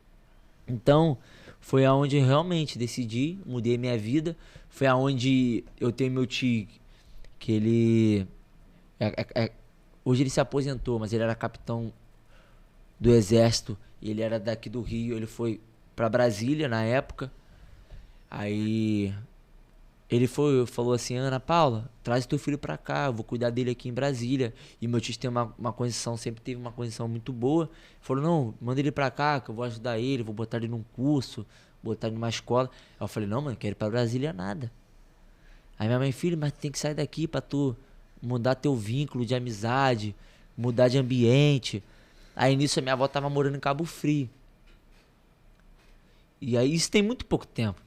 Então, foi aonde eu realmente decidi, mudei minha vida. Foi aonde eu tenho meu tio, que ele... hoje ele se aposentou, mas ele era capitão do exército, e ele era daqui do Rio, ele foi pra Brasília na época. Aí ele falou assim, Ana Paula, traz teu filho pra cá, eu vou cuidar dele aqui em Brasília. E meu tio tem uma condição, sempre teve uma condição muito boa. Falou, não, manda ele pra cá, que eu vou ajudar ele, vou botar ele num curso, botar ele numa escola. Aí eu falei, não, mano, quero ir pra Brasília nada. Aí minha mãe, filho, mas tem que sair daqui pra tu mudar teu vínculo de amizade, mudar de ambiente. Aí nisso a minha avó tava morando em Cabo Frio. E aí isso tem muito pouco tempo.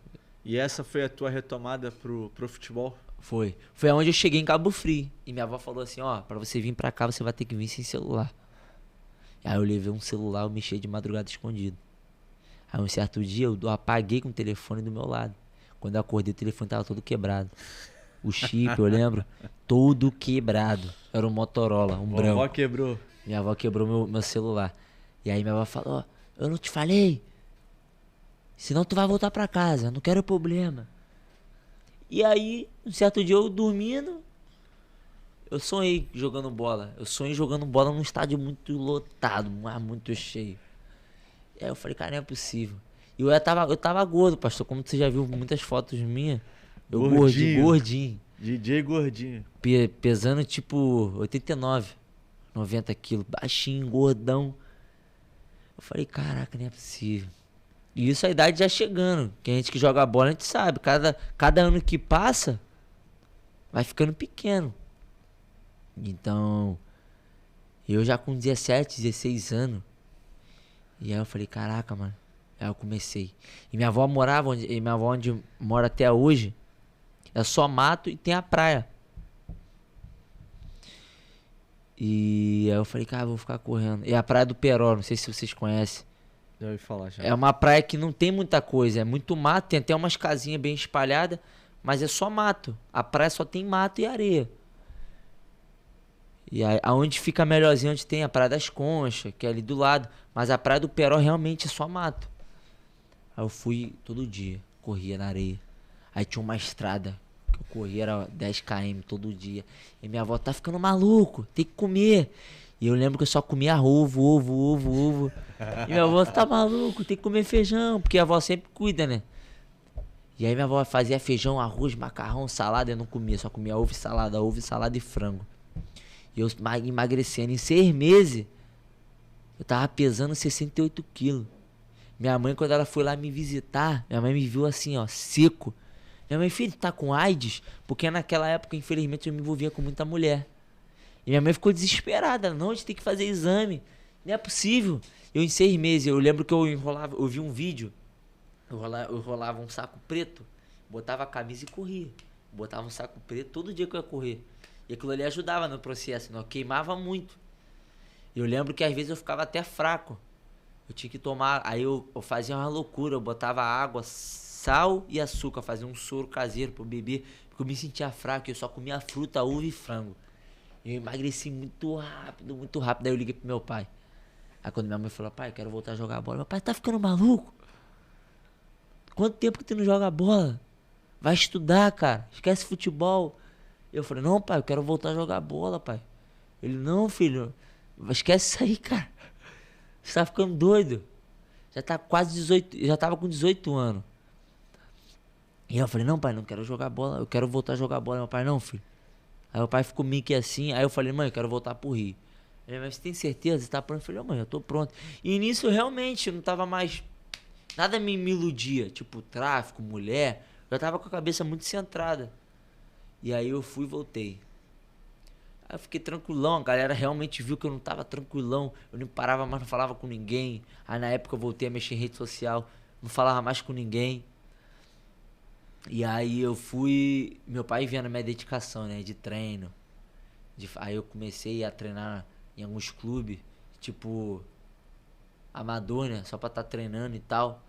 E essa foi a tua retomada pro futebol? Foi. Foi aonde eu cheguei em Cabo Frio. E minha avó falou assim, ó, pra você vir pra cá você vai ter que vir sem celular. Aí eu levei um celular, eu mexi de madrugada escondido. Aí um certo dia eu apaguei com o telefone do meu lado. Quando eu acordei o telefone tava todo quebrado. O chip, eu lembro, todo quebrado. Era um Motorola, um branco. Minha avó quebrou. Minha avó quebrou meu celular. E aí minha avó falou, ó, eu não te falei? Senão tu vai voltar pra casa, não quero problema. E aí, um certo dia eu dormindo, eu sonhei jogando bola. Eu sonhei jogando bola num estádio muito lotado, mas muito cheio. E aí eu falei, cara, não é possível. E eu tava gordo, pastor, como você já viu muitas fotos minhas. Eu gordinho. DJ gordinho. Pesando tipo 89, 90 quilos, baixinho, gordão. Eu falei, caraca, não é possível. E isso a idade já chegando. Que a gente que joga bola, a gente sabe. Cada ano que passa, vai ficando pequeno. Então, eu já com 17, 16 anos. E aí eu falei, caraca, mano. Aí eu comecei. E minha avó morava onde mora até hoje. É só mato e tem a praia. E aí eu falei, cara, vou ficar correndo. E a Praia do Peró, não sei se vocês conhecem. Já ouvi falar já. É uma praia que não tem muita coisa, é muito mato, tem até umas casinhas bem espalhadas, mas é só mato. A praia só tem mato e areia. E aí, aonde fica melhorzinho, onde tem a Praia das Conchas, que é ali do lado. Mas a Praia do Peró realmente é só mato. Aí eu fui todo dia, corria na areia. Aí tinha uma estrada, que eu corria, era 10 km todo dia. E minha avó, tá ficando maluco, tem que comer. E eu lembro que eu só comia ovo. E minha avó, tá maluco, tem que comer feijão, porque a avó sempre cuida, né? E aí minha avó fazia feijão, arroz, macarrão, salada, eu não comia, só comia ovo e salada e frango. E eu emagrecendo em 6 meses, eu tava pesando 68 quilos. Minha mãe, quando ela foi lá me visitar, minha mãe me viu assim, ó, seco. Minha mãe, filho, tá com AIDS? Porque naquela época, infelizmente, eu me envolvia com muita mulher. E minha mãe ficou desesperada. Não, a gente tem que fazer exame. Não é possível. Eu, em 6 meses, eu lembro que eu enrolava, eu vi um vídeo. Eu enrolava um saco preto, botava a camisa e corria. Botava um saco preto todo dia que eu ia correr. E aquilo ali ajudava no processo, não queimava muito. Eu lembro que às vezes eu ficava até fraco. Eu tinha que tomar, aí eu fazia uma loucura, eu botava água, sal e açúcar, fazia um soro caseiro pro bebê, porque eu me sentia fraco, eu só comia fruta, uva e frango. Eu emagreci muito rápido, aí eu liguei pro meu pai. Aí quando minha mãe falou, pai, quero voltar a jogar bola, meu pai, tá ficando maluco? Quanto tempo que tu não joga bola? Vai estudar, cara, esquece futebol. Eu falei, não, pai, eu quero voltar a jogar bola, pai. Ele, não, filho, esquece isso aí, cara. Você tá ficando doido. Já tá quase 18, já tava com 18 anos. E eu falei, não, pai, não quero jogar bola, eu quero voltar a jogar bola. Meu pai, não, filho. Aí o pai ficou meio que assim, aí eu falei, mãe, eu quero voltar pro Rio. Ele, mas você tem certeza? Você tá pronto? Eu falei, mãe, eu tô pronto. E nisso, realmente, eu não tava mais... Nada me iludia, tipo, tráfico, mulher. Eu já tava com a cabeça muito centrada. E aí eu fui e voltei. Aí eu fiquei tranquilão, a galera realmente viu que eu não tava tranquilão. Eu nem parava mais, não falava com ninguém. Aí na época eu voltei a mexer em rede social, não falava mais com ninguém. E aí eu fui... Meu pai vendo a minha dedicação, né, de treino. Aí eu comecei a treinar em alguns clubes, tipo... Amador, né, só pra estar treinando e tal.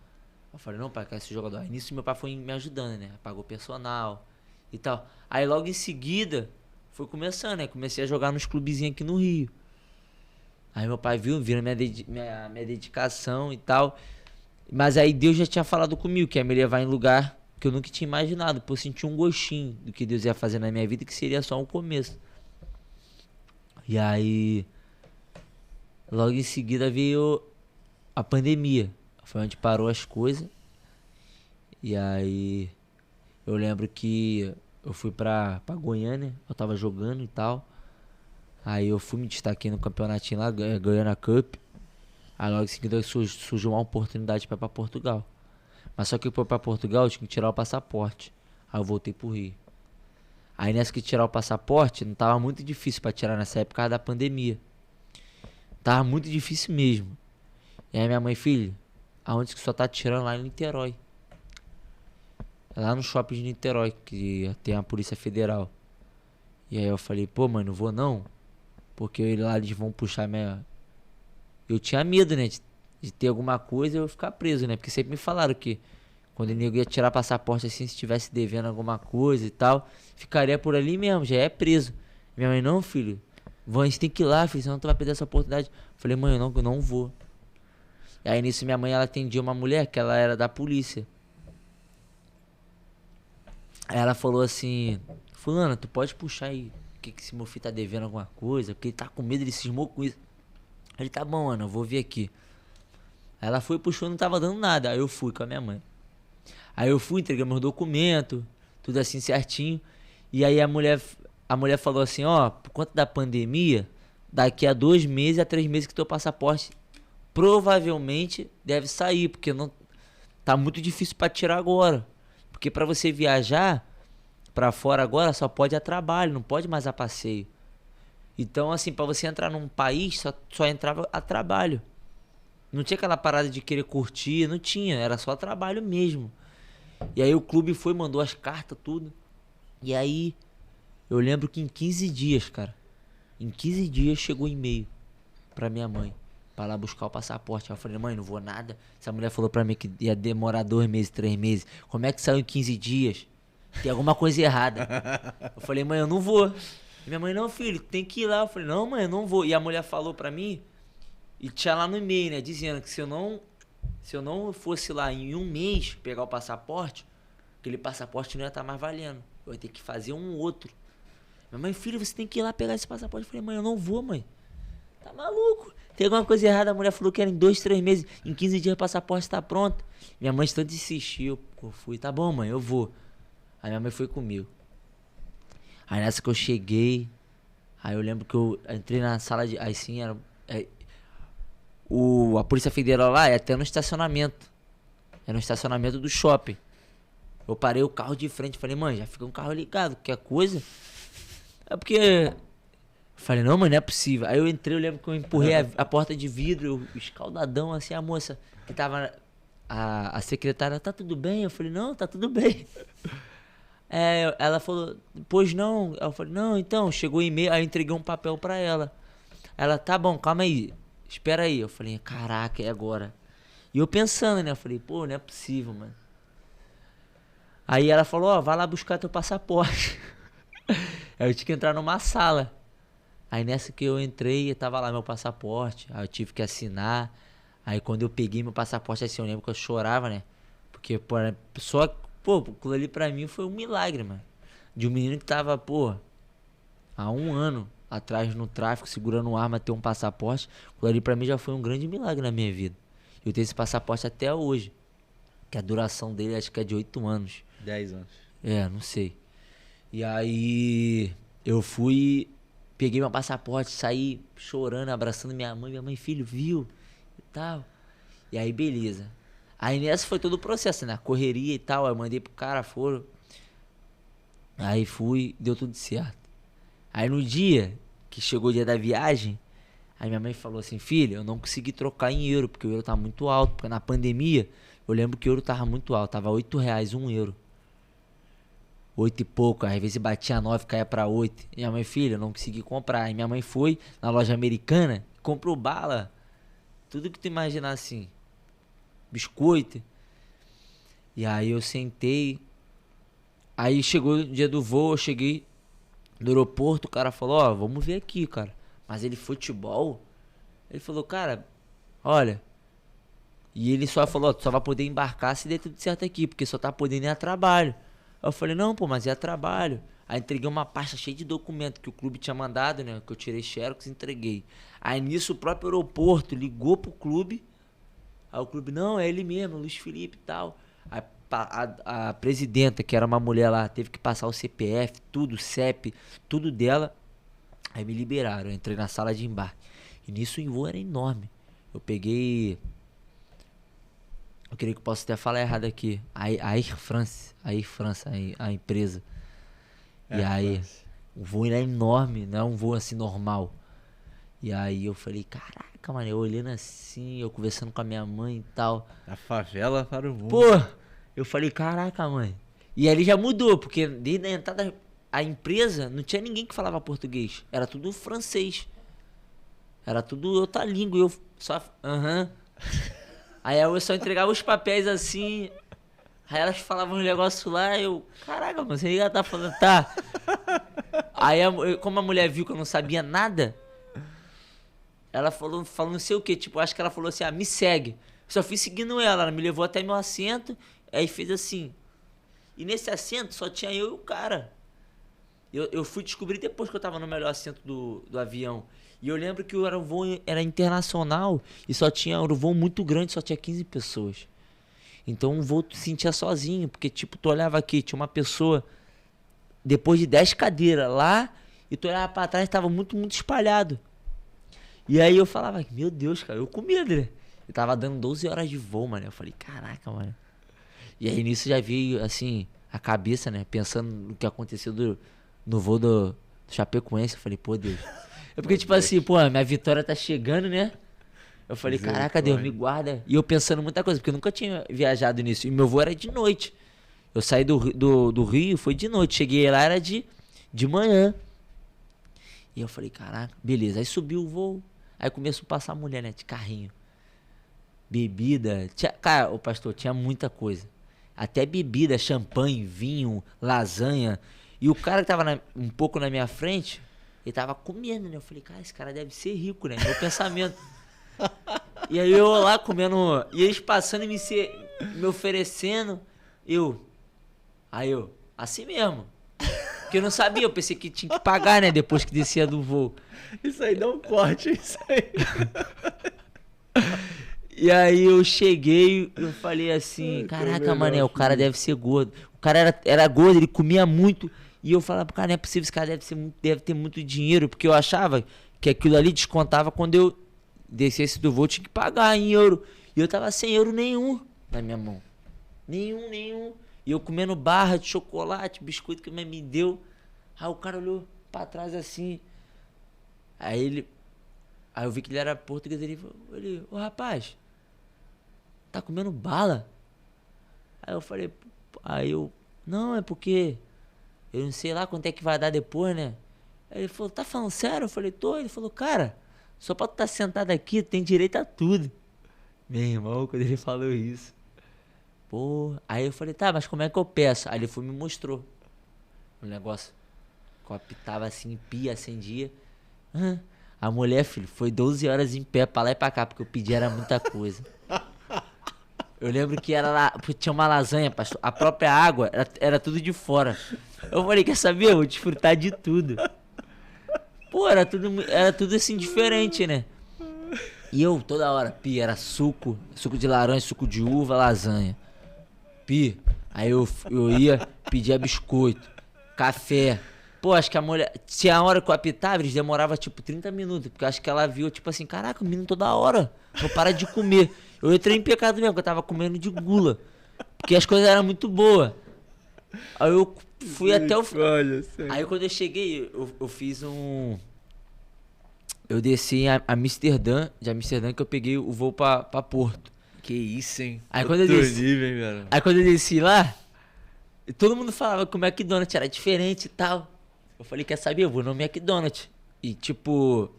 Eu falei, não, pai, eu quero esse jogador. Aí nisso meu pai foi me ajudando, né, pagou personal e tal. Aí logo em seguida... Foi começando, né? Comecei a jogar nos clubezinhos aqui no Rio. Aí meu pai viu minha dedicação e tal. Mas aí Deus já tinha falado comigo que ia me levar em lugar que eu nunca tinha imaginado. Pô, eu senti um gostinho do que Deus ia fazer na minha vida, que seria só um começo. E aí, logo em seguida veio a pandemia. Foi onde parou as coisas. E aí, eu lembro que... Eu fui pra Goiânia, eu tava jogando e tal. Aí eu fui me destaquei no campeonatinho lá, Goiânia Cup. Aí logo em seguida surgiu uma oportunidade pra ir pra Portugal. Mas só que pra Portugal eu tinha que tirar o passaporte. Aí eu voltei pro Rio. Aí nessa que tirar o passaporte, não tava muito difícil pra tirar nessa época por causa da pandemia. Tava muito difícil mesmo. E aí minha mãe, filho, aonde que só tá tirando? Lá em Niterói. Lá no shopping de Niterói, que tem a Polícia Federal. E aí eu falei, pô, mãe, não vou não. Porque lá eles vão puxar minha... Eu tinha medo, né, de ter alguma coisa e eu ficar preso, né. Porque sempre me falaram que quando o nego ia tirar passaporte assim, se estivesse devendo alguma coisa e tal, ficaria por ali mesmo, já é preso. Minha mãe, não, filho, a gente tem que ir lá, filho, senão tu vai perder essa oportunidade. Eu falei, mãe, eu não vou. E aí nisso minha mãe, ela atendia uma mulher que ela era da polícia. Aí ela falou assim, fulana, tu pode puxar aí, que esse meu filho tá devendo alguma coisa, porque ele tá com medo, ele cismou com isso. Ele, tá bom, Ana, eu vou ver aqui. Aí ela foi, puxou, não tava dando nada, aí eu fui com a minha mãe. Aí eu fui, entreguei meus documentos, tudo assim certinho. E aí a mulher falou assim, ó, por conta da pandemia, daqui a 2 meses a 3 meses que teu passaporte provavelmente deve sair, porque não tá muito difícil pra tirar agora. Porque pra você viajar pra fora agora só pode a trabalho, não pode mais a passeio. Então assim, pra você entrar num país só entrava a trabalho. Não tinha aquela parada de querer curtir, não tinha, era só trabalho mesmo. E aí o clube foi, mandou as cartas, tudo. E aí eu lembro que em 15 dias, cara, Em 15 dias chegou e-mail pra minha mãe, pra lá buscar o passaporte. Aí eu falei, mãe, não vou nada. Essa mulher falou pra mim que ia demorar 2 meses, 3 meses. Como é que saiu em 15 dias? Tem alguma coisa errada. Eu falei, mãe, eu não vou. E minha mãe, não, filho, tem que ir lá. Eu falei, não, mãe, eu não vou. E a mulher falou pra mim, e tinha lá no e-mail, né, dizendo que se eu não fosse lá em 1 mês pegar o passaporte, aquele passaporte não ia estar mais valendo. Eu ia ter que fazer um outro. Minha mãe, filho, você tem que ir lá pegar esse passaporte. Eu falei, mãe, eu não vou, mãe. Tá maluco? Tem alguma coisa errada. A mulher falou que era em 2, 3 meses. Em 15 dias o passaporte tá pronto. Minha mãe tanto insistiu. Eu fui, tá bom, mãe, eu vou. Aí minha mãe foi comigo. Aí nessa que eu cheguei, aí eu lembro que eu entrei na sala de... Aí sim, era... a Polícia Federal lá é até no estacionamento. É no estacionamento do shopping. Eu parei o carro de frente. Falei, mãe, já fica um carro ligado. Qualquer coisa... É porque... Eu falei, não, mano, não é possível. Aí eu entrei, eu lembro que eu empurrei a porta de vidro, escaldadão, assim, a moça que tava... A secretária, tá tudo bem? Eu falei, não, tá tudo bem. Ela falou, pois não. Eu falei, não, então, chegou e-mail, aí eu entreguei um papel pra ela. Ela, tá bom, calma aí, espera aí. Eu falei, caraca, é agora. E eu pensando, né, eu falei, pô, não é possível, mano. Aí ela falou, ó, vai lá buscar teu passaporte. Aí eu tinha que entrar numa sala. Aí nessa que eu entrei, tava lá meu passaporte. Aí eu tive que assinar. Aí quando eu peguei meu passaporte, assim, eu lembro que eu chorava, né? Porque, pô, aquilo ali pra mim foi um milagre, mano. De um menino que tava, pô, há 1 ano atrás no tráfico, segurando arma, ter um passaporte. Aquilo ali pra mim já foi um grande milagre na minha vida. Eu tenho esse passaporte até hoje. Que a duração dele acho que é de 8 anos. 10 anos. Não sei. E aí eu fui, peguei meu passaporte, saí chorando, abraçando minha mãe, filho, viu? E tal. E aí, beleza. Aí nessa foi todo o processo, né? Correria e tal. Aí eu mandei pro cara, foram. Aí fui, deu tudo certo. Aí no dia que chegou o dia da viagem, aí minha mãe falou assim, filho, eu não consegui trocar em euro, porque o euro tá muito alto. Porque na pandemia, eu lembro que o euro tava muito alto, tava R$8 1 euro. 8 e pouco, às vezes batia 9, caía pra 8. E minha mãe, filha, eu não consegui comprar. Aí minha mãe foi na loja americana, comprou bala, tudo que tu imaginar assim, biscoito. E aí eu sentei. Aí chegou o dia do voo, eu cheguei no aeroporto, o cara falou, ó, vamos ver aqui, cara. Mas ele, futebol? Ele falou, cara, olha. E ele só falou, ó, tu só vai poder embarcar se der tudo certo aqui, porque só tá podendo ir a trabalho. Aí eu falei, não, pô, mas é trabalho. Aí entreguei uma pasta cheia de documento que o clube tinha mandado, né? Que eu tirei xerox e entreguei. Aí nisso o próprio aeroporto ligou pro clube. Aí o clube, não, é ele mesmo, Luiz Felipe e tal. Aí a presidenta, que era uma mulher lá, teve que passar o CPF, tudo, CEP, tudo dela. Aí me liberaram, eu entrei na sala de embarque. E nisso o voo era enorme. Eu peguei... Eu creio que eu posso até falar errado aqui. A Air France, a empresa. E aí, o voo era enorme, não é um voo assim normal. E aí eu falei, caraca, mano, eu olhando assim, eu conversando com a minha mãe e tal. Da favela para o mundo. Pô, eu falei, caraca, mãe. E aí já mudou, porque desde a entrada, a empresa, não tinha ninguém que falava português. Era tudo francês. Era tudo outra língua. E eu só, Aí eu só entregava os papéis assim. Aí elas falavam um negócio lá, eu... Caraca, mano, você já tá falando, tá? Aí, como a mulher viu que eu não sabia nada, ela falou não sei o que, tipo, acho que ela falou assim, me segue. Eu só fui seguindo ela me levou até meu assento, aí fez assim. E nesse assento só tinha eu e o cara. Eu fui descobrir depois que eu tava no melhor assento do avião. E eu lembro que o voo era internacional e só tinha um voo muito grande, só tinha 15 pessoas. Então o voo tu sentia sozinho, porque tipo, tu olhava aqui, tinha uma pessoa depois de 10 cadeiras lá, e tu olhava pra trás, tava muito, muito espalhado. E aí eu falava, meu Deus, cara, eu com medo, né? Eu tava dando 12 horas de voo, mano. Eu falei, caraca, mano. E aí nisso já veio, assim, a cabeça, né? Pensando no que aconteceu no voo do Chapecoense. Eu falei, pô, Deus. É porque, tipo assim, pô, minha vitória tá chegando, né? Eu falei, caraca, Deus, me guarda. E eu pensando muita coisa, porque eu nunca tinha viajado nisso. E meu voo era de noite. Eu saí do Rio, foi de noite. Cheguei lá, era de manhã. E eu falei, caraca, beleza. Aí subiu o voo, aí começou a passar a mulher, né, de carrinho. Bebida, cara, o pastor, tinha muita coisa. Até bebida, champanhe, vinho, lasanha. E o cara que tava um pouco na minha frente, ele tava comendo, né? Eu falei, cara, esse cara deve ser rico, né? Meu pensamento. E aí eu lá comendo, e eles passando e me oferecendo. Aí eu, assim mesmo. Porque eu não sabia, eu pensei que tinha que pagar, né? Depois que descia do voo. Isso aí dá um corte, isso aí. E aí eu cheguei, eu falei assim, caraca, mané, o cara deve ser gordo. O cara era gordo, ele comia muito. E eu falava, cara, não é possível, esse cara deve ter muito dinheiro. Porque eu achava que aquilo ali descontava quando eu descesse do voo, eu tinha que pagar em euro. E eu tava sem euro nenhum na minha mão. Nenhum. E eu comendo barra de chocolate, biscoito que a mãe me deu. Aí o cara olhou pra trás assim. Aí eu vi que ele era português, ele falou, ô rapaz, tá comendo bala? Aí eu, não, é porque eu não sei lá quanto é que vai dar depois, né? Aí ele falou, tá falando sério? Eu falei, tô. Ele falou, cara, só pra tu tá sentado aqui, tem direito a tudo. Meu irmão, quando ele falou isso, pô, aí eu falei, tá, mas como é que eu peço? Aí ele foi e me mostrou o negócio. Que eu apitava assim, pia, acendia. A mulher, filho, foi 12 horas em pé pra lá e pra cá, porque eu pedi era muita coisa. Eu lembro que era lá, tinha uma lasanha, pastor, a própria água era tudo de fora. Eu falei, quer saber? Eu vou desfrutar de tudo. Pô, era tudo assim diferente, né? E eu, toda hora, pi, era suco de laranja, suco de uva, lasanha. Pi, aí eu ia, pedia biscoito, café. Pô, acho que a mulher, tinha a hora que eu apitava, eles demorava tipo 30 minutos, porque acho que ela viu, tipo assim, caraca, o menino toda hora, não para de comer. Eu entrei em pecado mesmo, porque eu tava comendo de gula, porque as coisas eram muito boas. Aí eu fui até o... Aí quando eu cheguei, eu fiz um... Eu desci em Amsterdã, de Amsterdã que eu peguei o voo pra Porto. Que isso, hein? Aí quando eu desci lá, todo mundo falava que o McDonald's era diferente e tal. Eu falei, quer saber? Eu vou no McDonald's. E tipo,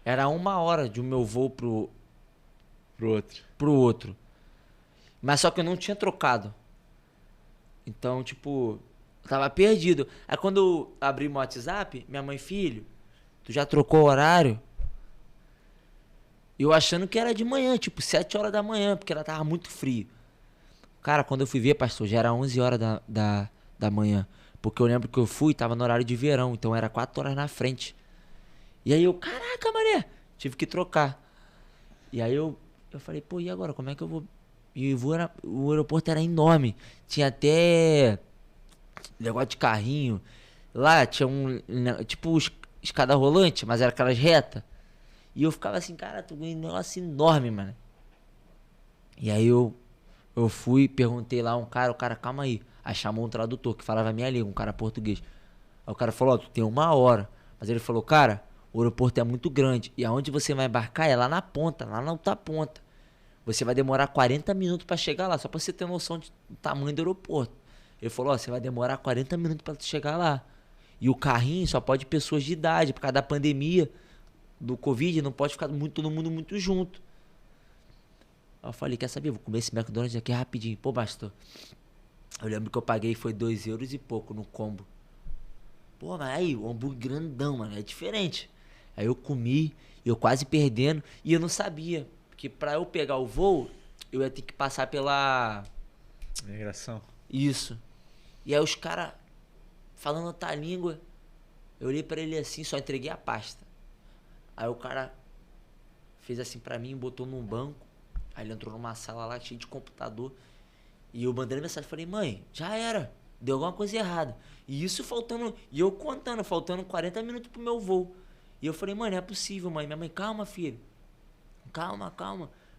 era 1 hora de um meu voo pro outro. Mas só que eu não tinha trocado. Então, tipo, eu tava perdido. Aí quando eu abri meu WhatsApp, minha mãe, filho, tu já trocou o horário? Eu achando que era de manhã, tipo 7 horas da manhã, porque ela tava muito frio. Cara, quando eu fui ver, pastor, já era 11 horas da manhã. Porque eu lembro que eu fui, tava no horário de verão, então era 4 horas na frente. E aí eu, caraca, mané, tive que trocar. E aí eu falei, pô, e agora, como é que eu vou... E o aeroporto era enorme, tinha até negócio de carrinho. Lá tinha tipo escada rolante, mas era aquelas retas. E eu ficava assim, cara, tô ganhando um negócio enorme, mano. E aí eu fui, perguntei lá o cara, calma aí. Aí chamou um tradutor que falava a minha língua, um cara português. Aí o cara falou, ó, tu tem 1 hora. Mas ele falou, cara, o aeroporto é muito grande. E aonde você vai embarcar é lá na ponta, lá na outra ponta. Você vai demorar 40 minutos pra chegar lá, só pra você ter noção do tamanho do aeroporto. Ele falou, ó, você vai demorar 40 minutos pra chegar lá. E o carrinho só pode pessoas de idade, por causa da pandemia do Covid, não pode ficar todo mundo muito junto. Aí eu falei, quer saber, vou comer esse McDonald's aqui rapidinho. Pô, pastor, eu lembro que eu paguei, foi 2 euros e pouco no combo. Pô, mas aí, o hambúrguer grandão, mano, é diferente. Aí eu comi, eu quase perdendo, e eu não sabia, porque pra eu pegar o voo, eu ia ter que passar pela... Migração. Isso. E aí os caras falando outra língua, eu olhei pra ele assim, só entreguei a pasta. Aí o cara fez assim pra mim, botou num banco. Aí ele entrou numa sala lá cheia de computador. E eu mandei mensagem, falei, mãe, já era. Deu alguma coisa errada. E isso faltando, e eu contando, faltando 40 minutos pro meu voo. E eu falei, mãe, não é possível, mãe. Minha mãe, calma, filho. Calma.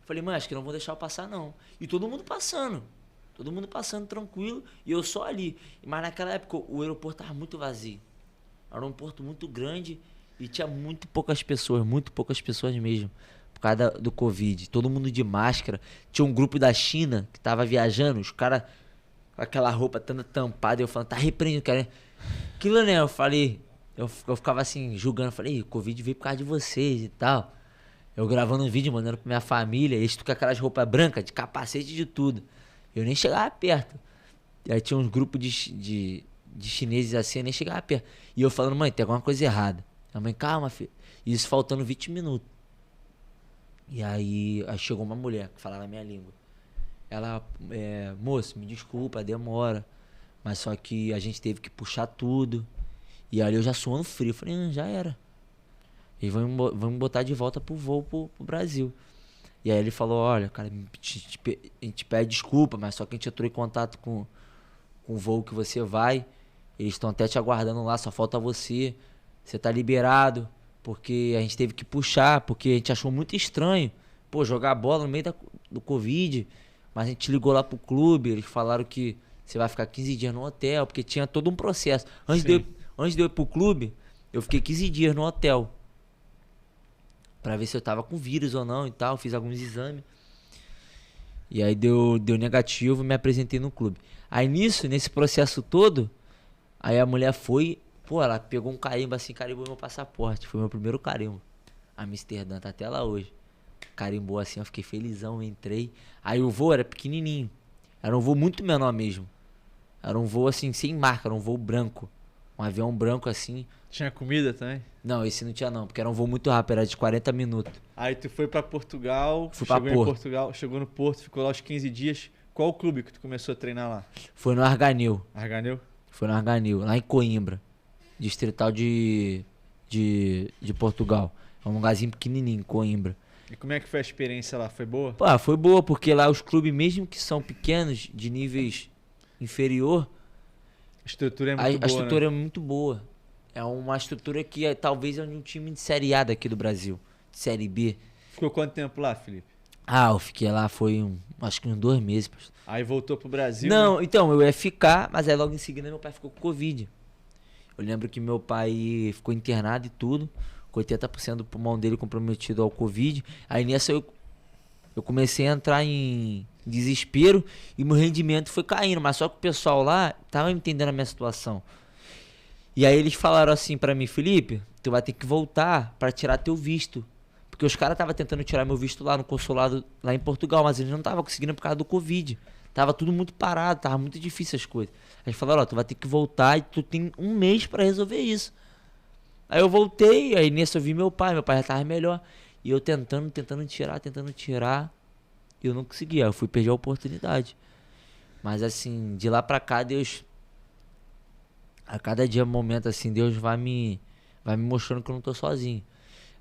Falei, mãe, acho que não vou deixar eu passar, não. E todo mundo passando tranquilo. E eu só ali. Mas naquela época o aeroporto tava muito vazio. Era um porto muito grande. E tinha muito poucas pessoas mesmo, por causa do Covid. Todo mundo de máscara. Tinha um grupo da China que tava viajando, os caras com aquela roupa toda tampada. E eu falando, tá repreendendo, cara. Aquilo, né? Eu falei, eu ficava assim, julgando. Falei, o Covid veio por causa de vocês e tal. Eu gravando um vídeo, mandando pra minha família. Eles com aquelas roupas brancas, de capacete, de tudo. Eu nem chegava perto. E aí tinha uns grupos de chineses assim, eu nem chegava perto. E eu falando, mãe, tem alguma coisa errada. A mãe, calma, filho. E isso faltando 20 minutos. E aí chegou uma mulher que falava a minha língua. Ela, moço, me desculpa, demora. Mas só que a gente teve que puxar tudo. E aí eu já suando frio. Falei, já era. E vamos botar de volta pro voo pro Brasil. E aí ele falou, olha, cara, a gente pede desculpa, mas só que a gente entrou em contato com o voo que você vai. Eles estão até te aguardando lá, só falta você. Você tá liberado. Porque a gente teve que puxar, porque a gente achou muito estranho. Pô, jogar bola no meio do Covid. Mas a gente ligou lá pro clube, eles falaram que você vai ficar 15 dias no hotel, porque tinha todo um processo. Antes de eu ir pro clube, eu fiquei 15 dias no hotel. Pra ver se eu tava com vírus ou não e tal. Fiz alguns exames. E aí deu negativo, me apresentei no clube. Aí nesse processo todo, aí a mulher foi, pô, ela pegou um carimbo assim, carimbou meu passaporte. Foi meu primeiro carimbo. Amsterdã, tá até lá hoje. Carimbou assim, eu fiquei felizão, entrei. Aí o voo era pequenininho. Era um voo muito menor mesmo. Era um voo assim, sem marca, era um voo branco. Um avião branco assim. Tinha comida também? Não, esse não tinha não, porque era um voo muito rápido, era de 40 minutos. Aí tu foi pra Portugal, chegou em Portugal, chegou no Porto, ficou lá os 15 dias. Qual o clube que tu começou a treinar lá? Foi no Arganil. Arganil? Foi no Arganil, lá em Coimbra. Distrital de Portugal. É um lugarzinho pequenininho, Coimbra. E como é que foi a experiência lá? Foi boa? Pô, foi boa, porque lá os clubes, mesmo que são pequenos, de níveis inferior, a estrutura é muito boa, a estrutura né? é muito boa. É uma estrutura que talvez é um time de Série A daqui do Brasil, de Série B. Ficou quanto tempo lá, Felipe? Eu fiquei lá, acho que uns 2 meses. Aí voltou pro Brasil? Não, né? Então, eu ia ficar, mas aí logo em seguida meu pai ficou com Covid. Eu lembro que meu pai ficou internado e tudo, com 80% do pulmão dele comprometido ao Covid. Aí nessa eu comecei a entrar em desespero e meu rendimento foi caindo. Mas só que o pessoal lá tava entendendo a minha situação. E aí eles falaram assim pra mim, Felipe, tu vai ter que voltar pra tirar teu visto. Porque os caras estavam tentando tirar meu visto lá no consulado, lá em Portugal, mas eles não estavam conseguindo por causa do Covid. Tava tudo muito parado, tava muito difícil as coisas. Aí eles falaram, tu vai ter que voltar e tu tem 1 mês pra resolver isso. Aí eu voltei, aí nisso eu vi meu pai já tava melhor. E eu tentando tirar, e eu não conseguia, eu fui perder a oportunidade. Mas assim, de lá pra cá, Deus, a cada dia, momento assim, Deus vai me mostrando que eu não tô sozinho.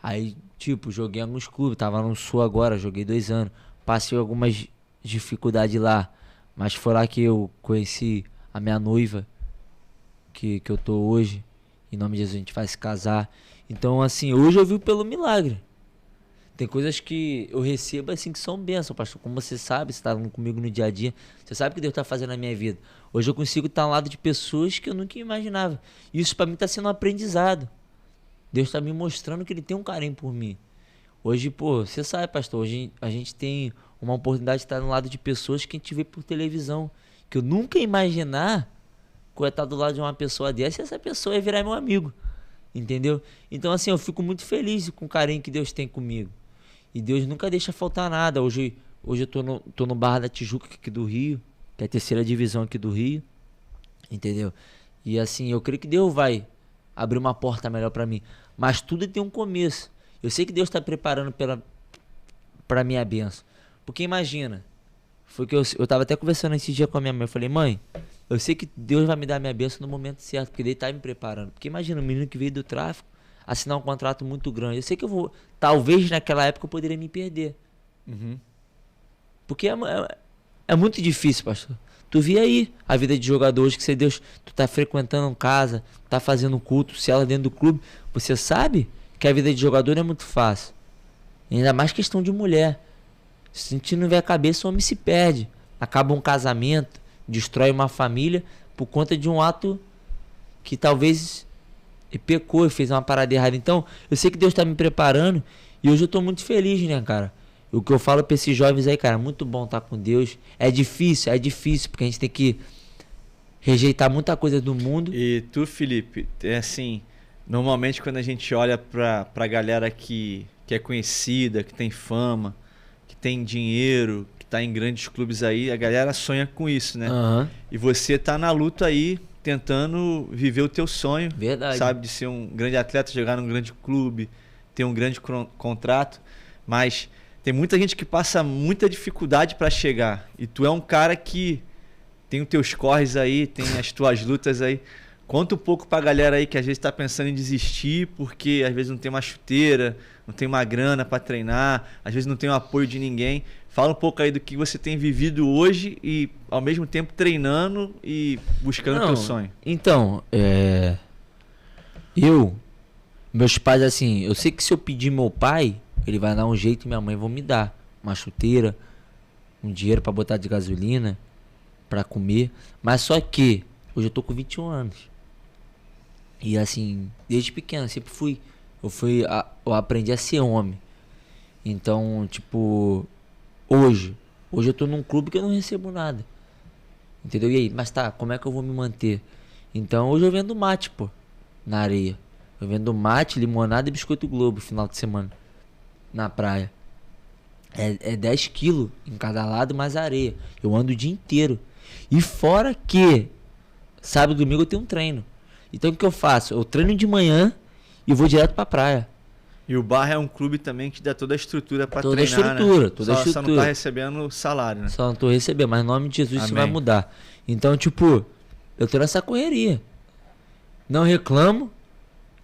Aí, tipo, joguei em alguns clubes, tava no Sul agora, joguei 2 anos. Passei algumas dificuldades lá, mas foi lá que eu conheci a minha noiva, que eu tô hoje. Em nome de Jesus a gente vai se casar. Então assim, hoje eu vivo pelo milagre. Tem coisas que eu recebo assim que são bênçãos, pastor. Como você sabe, você tá comigo no dia a dia. Você sabe o que Deus tá fazendo na minha vida. Hoje eu consigo estar ao lado de pessoas que eu nunca imaginava. Isso pra mim tá sendo um aprendizado. Deus tá me mostrando que Ele tem um carinho por mim. Hoje, pô, você sabe, pastor, hoje a gente tem uma oportunidade de estar no lado de pessoas que a gente vê por televisão. Que eu nunca ia imaginar que eu ia estar do lado de uma pessoa dessa e essa pessoa ia virar meu amigo. Entendeu? Então assim, eu fico muito feliz com o carinho que Deus tem comigo. E Deus nunca deixa faltar nada. Hoje eu tô no Barra da Tijuca aqui do Rio, que é a 3ª divisão aqui do Rio. Entendeu? E assim, eu creio que Deus vai abrir uma porta melhor pra mim. Mas tudo tem um começo. Eu sei que Deus tá preparando pra minha bênção. Porque imagina, foi que eu tava até conversando esse dia com a minha mãe. Eu falei, mãe, eu sei que Deus vai me dar a minha bênção no momento certo, porque Ele tá me preparando. Porque imagina, um menino que veio do tráfico, assinar um contrato muito grande. Eu sei que eu vou, talvez naquela época eu poderia me perder. Uhum. Porque é muito difícil, pastor. Tu vê aí a vida de jogadores que Deus, tu tá frequentando casa, tá fazendo culto, se ela dentro do clube. Você sabe que a vida de jogador é muito fácil. Ainda mais questão de mulher. Se a gente não vê a cabeça, o homem se perde. Acaba um casamento, destrói uma família por conta de um ato que talvez pecou e fez uma parada errada. Então, eu sei que Deus tá me preparando e hoje eu tô muito feliz, né, cara? O que eu falo pra esses jovens aí, cara, muito bom estar com Deus. É difícil, porque a gente tem que rejeitar muita coisa do mundo. E tu, Felipe, é assim, Normalmente quando a gente olha pra galera que é conhecida, que tem fama, que tem dinheiro, que tá em grandes clubes aí, a galera sonha com isso, né? Aham. E você tá na luta aí, tentando viver o teu sonho, Verdade. sabe? De ser um grande atleta, jogar num grande clube, ter um grande contrato. Mas tem muita gente que passa muita dificuldade para chegar. E tu é um cara que tem os teus corres aí, tem as tuas lutas aí. Conta um pouco pra galera aí que às vezes tá pensando em desistir porque às vezes não tem uma chuteira, não tem uma grana para treinar, às vezes não tem o apoio de ninguém. Fala um pouco aí do que você tem vivido hoje e ao mesmo tempo treinando e buscando o teu sonho. Então, meus pais, assim, eu sei que se eu pedir meu pai, ele vai dar um jeito e minha mãe vão me dar uma chuteira, um dinheiro pra botar de gasolina, pra comer. Mas só que hoje eu tô com 21 anos. E assim, desde pequeno, sempre fui. Eu aprendi a ser homem. Então, tipo, hoje eu tô num clube que eu não recebo nada. Entendeu? E aí, mas tá, como é que eu vou me manter? Então, hoje eu vendo mate, pô, na areia. Eu vendo mate, limonada e biscoito Globo final de semana. Na praia. É 10 quilos em cada lado mais areia. Eu ando o dia inteiro. E fora que sábado e domingo eu tenho um treino. Então o que eu faço? Eu treino de manhã e vou direto pra praia. E o Barra é um clube também que dá toda a estrutura pra Toda a treinar, estrutura, né? toda a Só não estrutura. tá recebendo salário, né? Só não tô recebendo, mas em nome de Jesus isso Amém. vai mudar. Então, tipo, eu tô nessa correria. Não reclamo.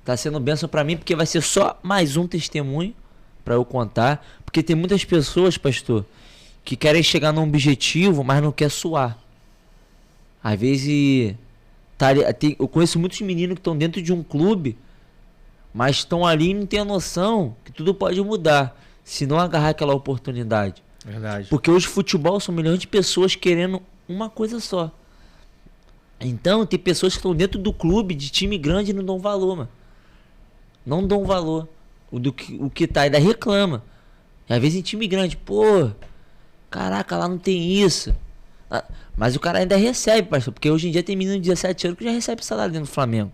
Tá sendo bênção pra mim, porque vai ser só mais um testemunho pra eu contar. Porque tem muitas pessoas, pastor, que querem chegar num objetivo, mas não quer suar. Às vezes, eu conheço muitos meninos que estão dentro de um clube, mas estão ali e não tem a noção que tudo pode mudar, se não agarrar aquela oportunidade. Verdade. Porque hoje futebol são milhões de pessoas querendo uma coisa só. Então, tem pessoas que estão dentro do clube, de time grande, e não dão valor, mano. Não dão valor. O que tá ainda reclama. E às vezes em time grande, pô, caraca, lá não tem isso. Mas o cara ainda recebe, pastor. Porque hoje em dia tem menino de 17 anos que já recebe salário dentro do Flamengo.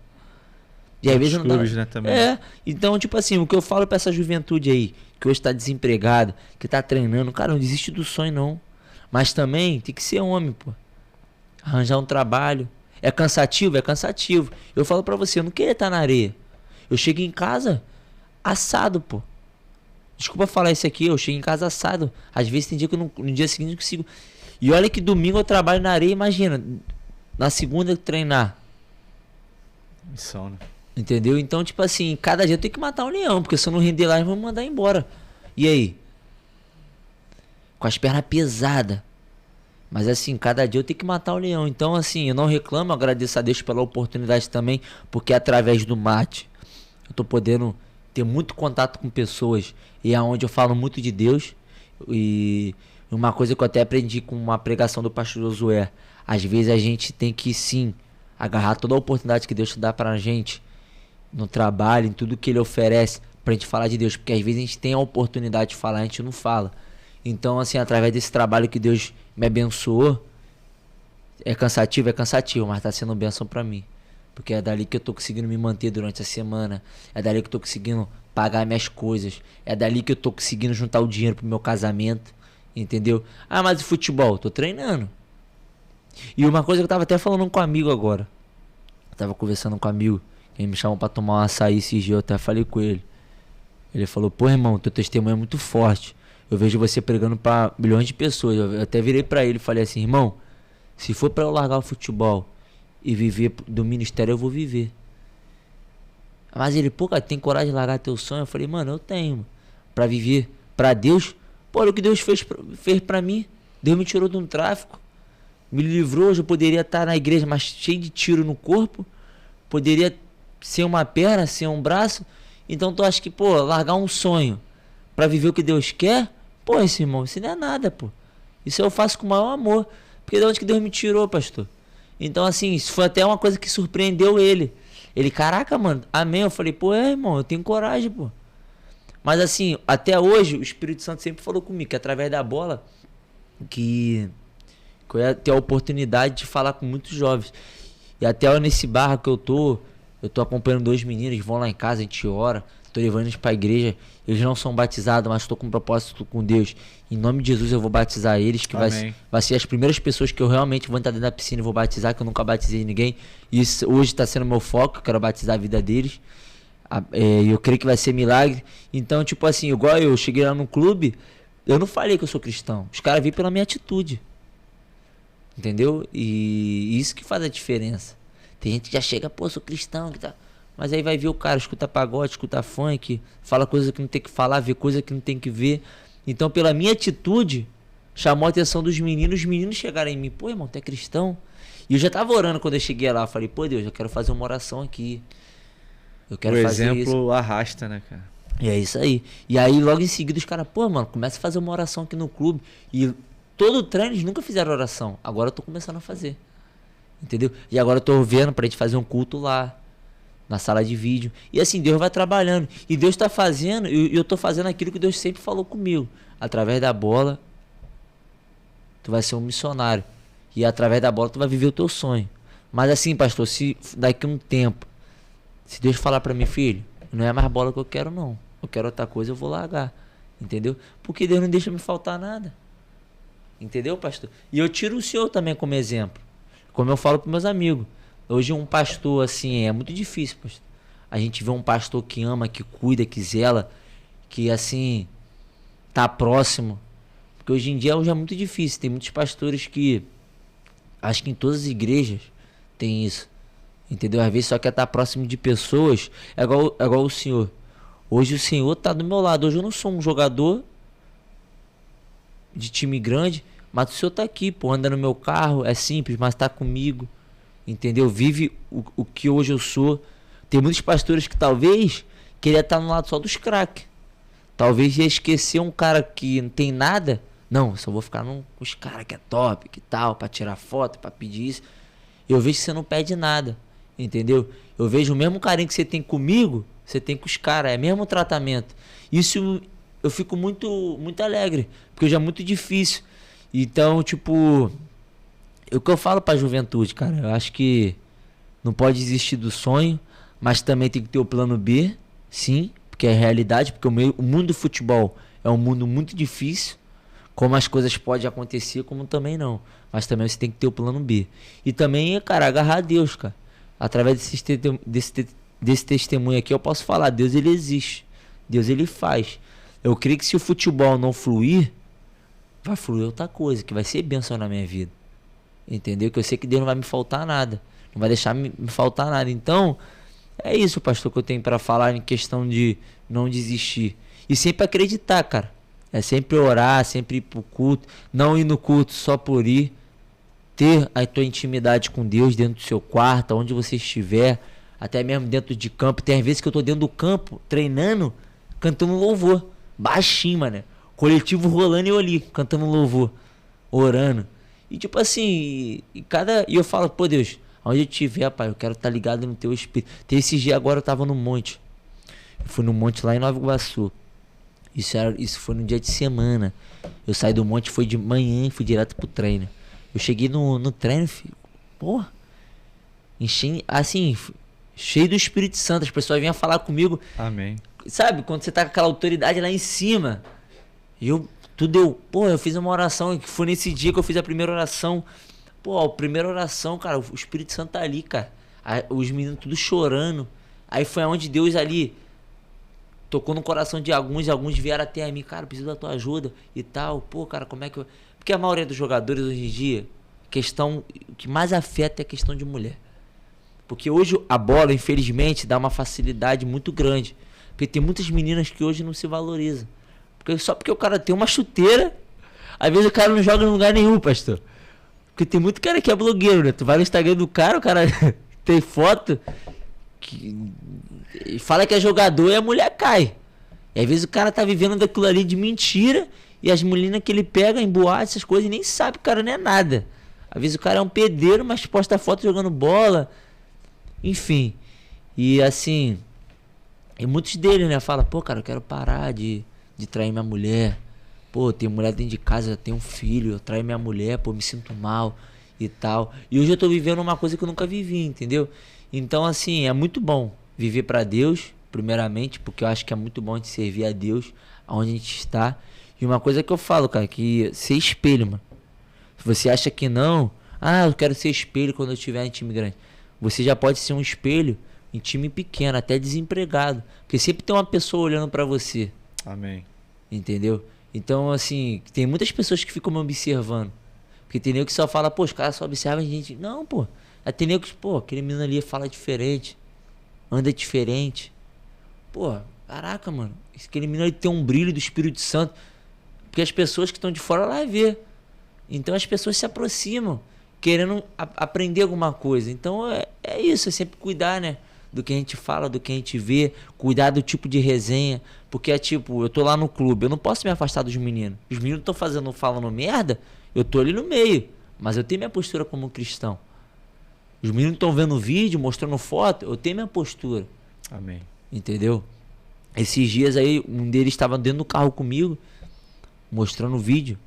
E às vezes não clubes, dá. né, também. Então, tipo assim, o que eu falo pra essa juventude aí, que hoje tá desempregado, que tá treinando, cara, não desiste do sonho, não. Mas também tem que ser homem, pô. Arranjar um trabalho. É cansativo? É cansativo. Eu falo pra você, eu não queria estar na areia. Eu chego em casa assado, pô. Desculpa falar isso aqui, eu chego em casa assado. Às vezes tem dia que no dia seguinte eu não consigo. E olha que domingo eu trabalho na areia, imagina. Na segunda treinar. Missão, né? Entendeu? Então, tipo assim, cada dia eu tenho que matar um leão, porque se eu não render lá, eles vão me mandar embora. E aí? Com as pernas pesadas. Mas assim, cada dia eu tenho que matar o leão. Então, assim, eu não reclamo, agradeço a Deus pela oportunidade também, porque através do mate eu tô podendo ter muito contato com pessoas e é onde eu falo muito de Deus. E uma coisa que eu até aprendi com uma pregação do pastor Josué, às vezes a gente tem que sim agarrar toda a oportunidade que Deus te dá pra gente no trabalho, em tudo que ele oferece pra gente falar de Deus, porque às vezes a gente tem a oportunidade de falar, a gente não fala. Então, assim, através desse trabalho que Deus me abençoou, é cansativo, mas tá sendo bênção pra mim. Porque é dali que eu tô conseguindo me manter durante a semana. É dali que eu tô conseguindo pagar minhas coisas. É dali que eu tô conseguindo juntar o dinheiro pro meu casamento. Entendeu? Ah, mas o futebol? Tô treinando. E uma coisa que eu tava até falando com um amigo agora. Eu tava conversando com um amigo. Ele me chamou pra tomar um açaí esses dias. Eu até falei com ele. Ele falou, pô, irmão, teu testemunho é muito forte. Eu vejo você pregando pra milhões de pessoas. Eu até virei pra ele e falei assim, irmão, se for pra eu largar o futebol e viver do ministério, eu vou viver. Mas ele, pô, cara, tem coragem de largar teu sonho? Eu falei, mano, eu tenho. Pra viver pra Deus. Pô, olha o que Deus fez pra mim. Deus me tirou de um tráfico. Me livrou. Hoje eu poderia estar na igreja, mas cheio de tiro no corpo. Poderia ser uma perna, ser um braço. Então tu acha que, pô, largar um sonho pra viver o que Deus quer? Pô, esse irmão, isso não é nada, pô. Isso eu faço com o maior amor. Porque de onde que Deus me tirou, pastor? Então, assim, isso foi até uma coisa que surpreendeu ele. Ele, caraca, mano, amém. Eu falei, pô, irmão, eu tenho coragem, pô. Mas, assim, até hoje, o Espírito Santo sempre falou comigo, que através da bola, que eu ia ter a oportunidade de falar com muitos jovens. E até nesse barra que eu tô, Eu tô acompanhando 2 meninos, vão lá em casa, a gente ora, tô levando eles pra igreja. Eles não são batizados, mas tô com um propósito com Deus. Em nome de Jesus eu vou batizar eles, que vai ser as primeiras pessoas que eu realmente vou entrar dentro da piscina e vou batizar, que eu nunca batizei ninguém. E isso hoje tá sendo meu foco, eu quero batizar a vida deles. Eu creio que vai ser milagre. Então, tipo assim, igual eu cheguei lá no clube, eu não falei que eu sou cristão. Os caras viram pela minha atitude. Entendeu? E isso que faz a diferença. Tem gente que já chega, pô, sou cristão, que tá... Mas aí vai ver o cara, escuta pagode, escuta funk, fala coisa que não tem que falar, vê coisa que não tem que ver. Então, pela minha atitude, chamou a atenção dos meninos, os meninos chegaram em mim, pô, irmão, tu é cristão? E eu já tava orando quando eu cheguei lá, eu falei, pô, Deus, eu quero fazer uma oração aqui. Eu quero fazer isso. O exemplo arrasta, né, cara? E é isso aí. E aí, logo em seguida, os caras, pô, mano, começa a fazer uma oração aqui no clube. E todo o treino, eles nunca fizeram oração. Agora eu tô começando a fazer. Entendeu? E agora eu tô vendo pra gente fazer um culto lá, na sala de vídeo. E assim, Deus vai trabalhando. E Deus tá fazendo, e eu tô fazendo aquilo que Deus sempre falou comigo. Através da bola, tu vai ser um missionário. E através da bola, tu vai viver o teu sonho. Mas assim, pastor, se daqui a um tempo, se Deus falar pra mim, filho, não é mais bola que eu quero, não. Eu quero outra coisa, eu vou largar. Entendeu? Porque Deus não deixa me faltar nada. Entendeu, pastor? E eu tiro o senhor também como exemplo. Como eu falo pros meus amigos. Hoje um pastor, assim, é muito difícil, pastor. A gente vê um pastor que ama, que cuida, que zela, que, assim, tá próximo. Porque hoje em dia é muito difícil. Tem muitos pastores que, acho que em todas as igrejas tem isso. Entendeu? Às vezes só quer estar próximo de pessoas. É igual o senhor. Hoje o senhor tá do meu lado. Hoje eu não sou um jogador de time grande, mas o senhor tá aqui, pô. Anda no meu carro, é simples, mas tá comigo. Entendeu? Vive o que hoje eu sou. Tem muitos pastores que talvez queria estar no lado só dos craques. Talvez ia esquecer um cara que não tem nada. Não, só vou ficar com os caras que é top, que tal, pra tirar foto, pra pedir isso. Eu vejo que você não pede nada. Entendeu? Eu vejo o mesmo carinho que você tem comigo, você tem com os caras. É o mesmo tratamento. Isso eu fico muito, muito alegre. Porque hoje é muito difícil. Então, tipo... O que eu falo pra juventude, cara, eu acho que não pode desistir do sonho, mas também tem que ter o plano B, sim, porque é realidade, porque o mundo do futebol é um mundo muito difícil, como as coisas podem acontecer, como também não, mas também você tem que ter o plano B. E também, cara, agarrar a Deus, cara. Através desse testemunho aqui eu posso falar, Deus ele existe, Deus ele faz. Eu creio que se o futebol não fluir, vai fluir outra coisa, que vai ser bênção na minha vida. Entendeu? Que eu sei que Deus não vai me faltar nada. Não vai deixar me faltar nada. Então, é isso, pastor, que eu tenho para falar em questão de não desistir. E sempre acreditar, cara. É sempre orar, sempre ir pro culto. Não ir no culto só por ir. Ter a tua intimidade com Deus dentro do seu quarto, onde você estiver. Até mesmo dentro de campo. Tem às vezes que eu tô dentro do campo, treinando, cantando louvor. Baixinho, mano. Coletivo rolando e eu ali, cantando louvor. Orando. E tipo assim, e eu falo, pô Deus, onde eu estiver, pai, eu quero estar ligado no teu espírito. Tem esse dia agora eu tava no monte. Eu fui no monte lá em Nova Iguaçu. Isso foi no dia de semana. Eu saí do monte, foi de manhã e fui direto pro treino. Eu cheguei no treino, filho, porra, assim, cheio do Espírito Santo. As pessoas vinham falar comigo. Amém. Sabe, quando você tá com aquela autoridade lá em cima. Eu fiz uma oração, que foi nesse dia que eu fiz a primeira oração. Pô, a primeira oração, cara, o Espírito Santo tá ali, cara. Os meninos tudo chorando. Aí foi onde Deus ali tocou no coração de alguns, e alguns vieram até a mim, cara, preciso da tua ajuda e tal. Pô, cara, como é que eu... Porque a maioria dos jogadores hoje em dia, o que mais afeta é a questão de mulher. Porque hoje a bola, infelizmente, dá uma facilidade muito grande. Porque tem muitas meninas que hoje não se valorizam. Só porque o cara tem uma chuteira, às vezes o cara não joga em lugar nenhum, pastor. Porque tem muito cara que é blogueiro, né? Tu vai no Instagram do cara, o cara tem foto que fala que é jogador e a mulher cai. E às vezes o cara tá vivendo daquilo ali de mentira, e as meninas que ele pega em boate, essas coisas, e nem sabe que o cara não é nada. Às vezes o cara é um pedreiro, mas posta foto jogando bola. Enfim. E assim, e muitos deles, né, falam, pô, cara, eu quero parar de trair minha mulher. Pô, tem mulher dentro de casa, tem um filho, eu traio minha mulher, pô, me sinto mal. e tal. E hoje eu tô vivendo uma coisa que eu nunca vivi, entendeu? Então, assim, é muito bom viver pra Deus, primeiramente, porque eu acho que é muito bom a gente servir a Deus aonde a gente está. E uma coisa que eu falo, cara, que ser espelho, mano. Se você acha que não, eu quero ser espelho quando eu estiver em time grande. Você já pode ser um espelho em time pequeno, até desempregado. Porque sempre tem uma pessoa olhando pra você. Amém. Entendeu? Então, assim, tem muitas pessoas que ficam me observando. Porque tem nego que só fala, pô, os caras só observam a gente. Não, pô. Aí tem nego que, pô, aquele menino ali fala diferente, anda diferente. Pô, caraca, mano. Aquele menino ali tem um brilho do Espírito Santo. Porque as pessoas que estão de fora lá vê. Então as pessoas se aproximam, querendo aprender alguma coisa. Então é isso, é sempre cuidar, né? Do que a gente fala, do que a gente vê, cuidar do tipo de resenha. Porque é tipo, eu tô lá no clube, eu não posso me afastar dos meninos. Os meninos estão falando merda, eu tô ali no meio. Mas eu tenho minha postura como cristão. Os meninos estão vendo vídeo, mostrando foto, eu tenho minha postura. Amém. Entendeu? Esses dias aí, um deles estava dentro do carro comigo, mostrando vídeo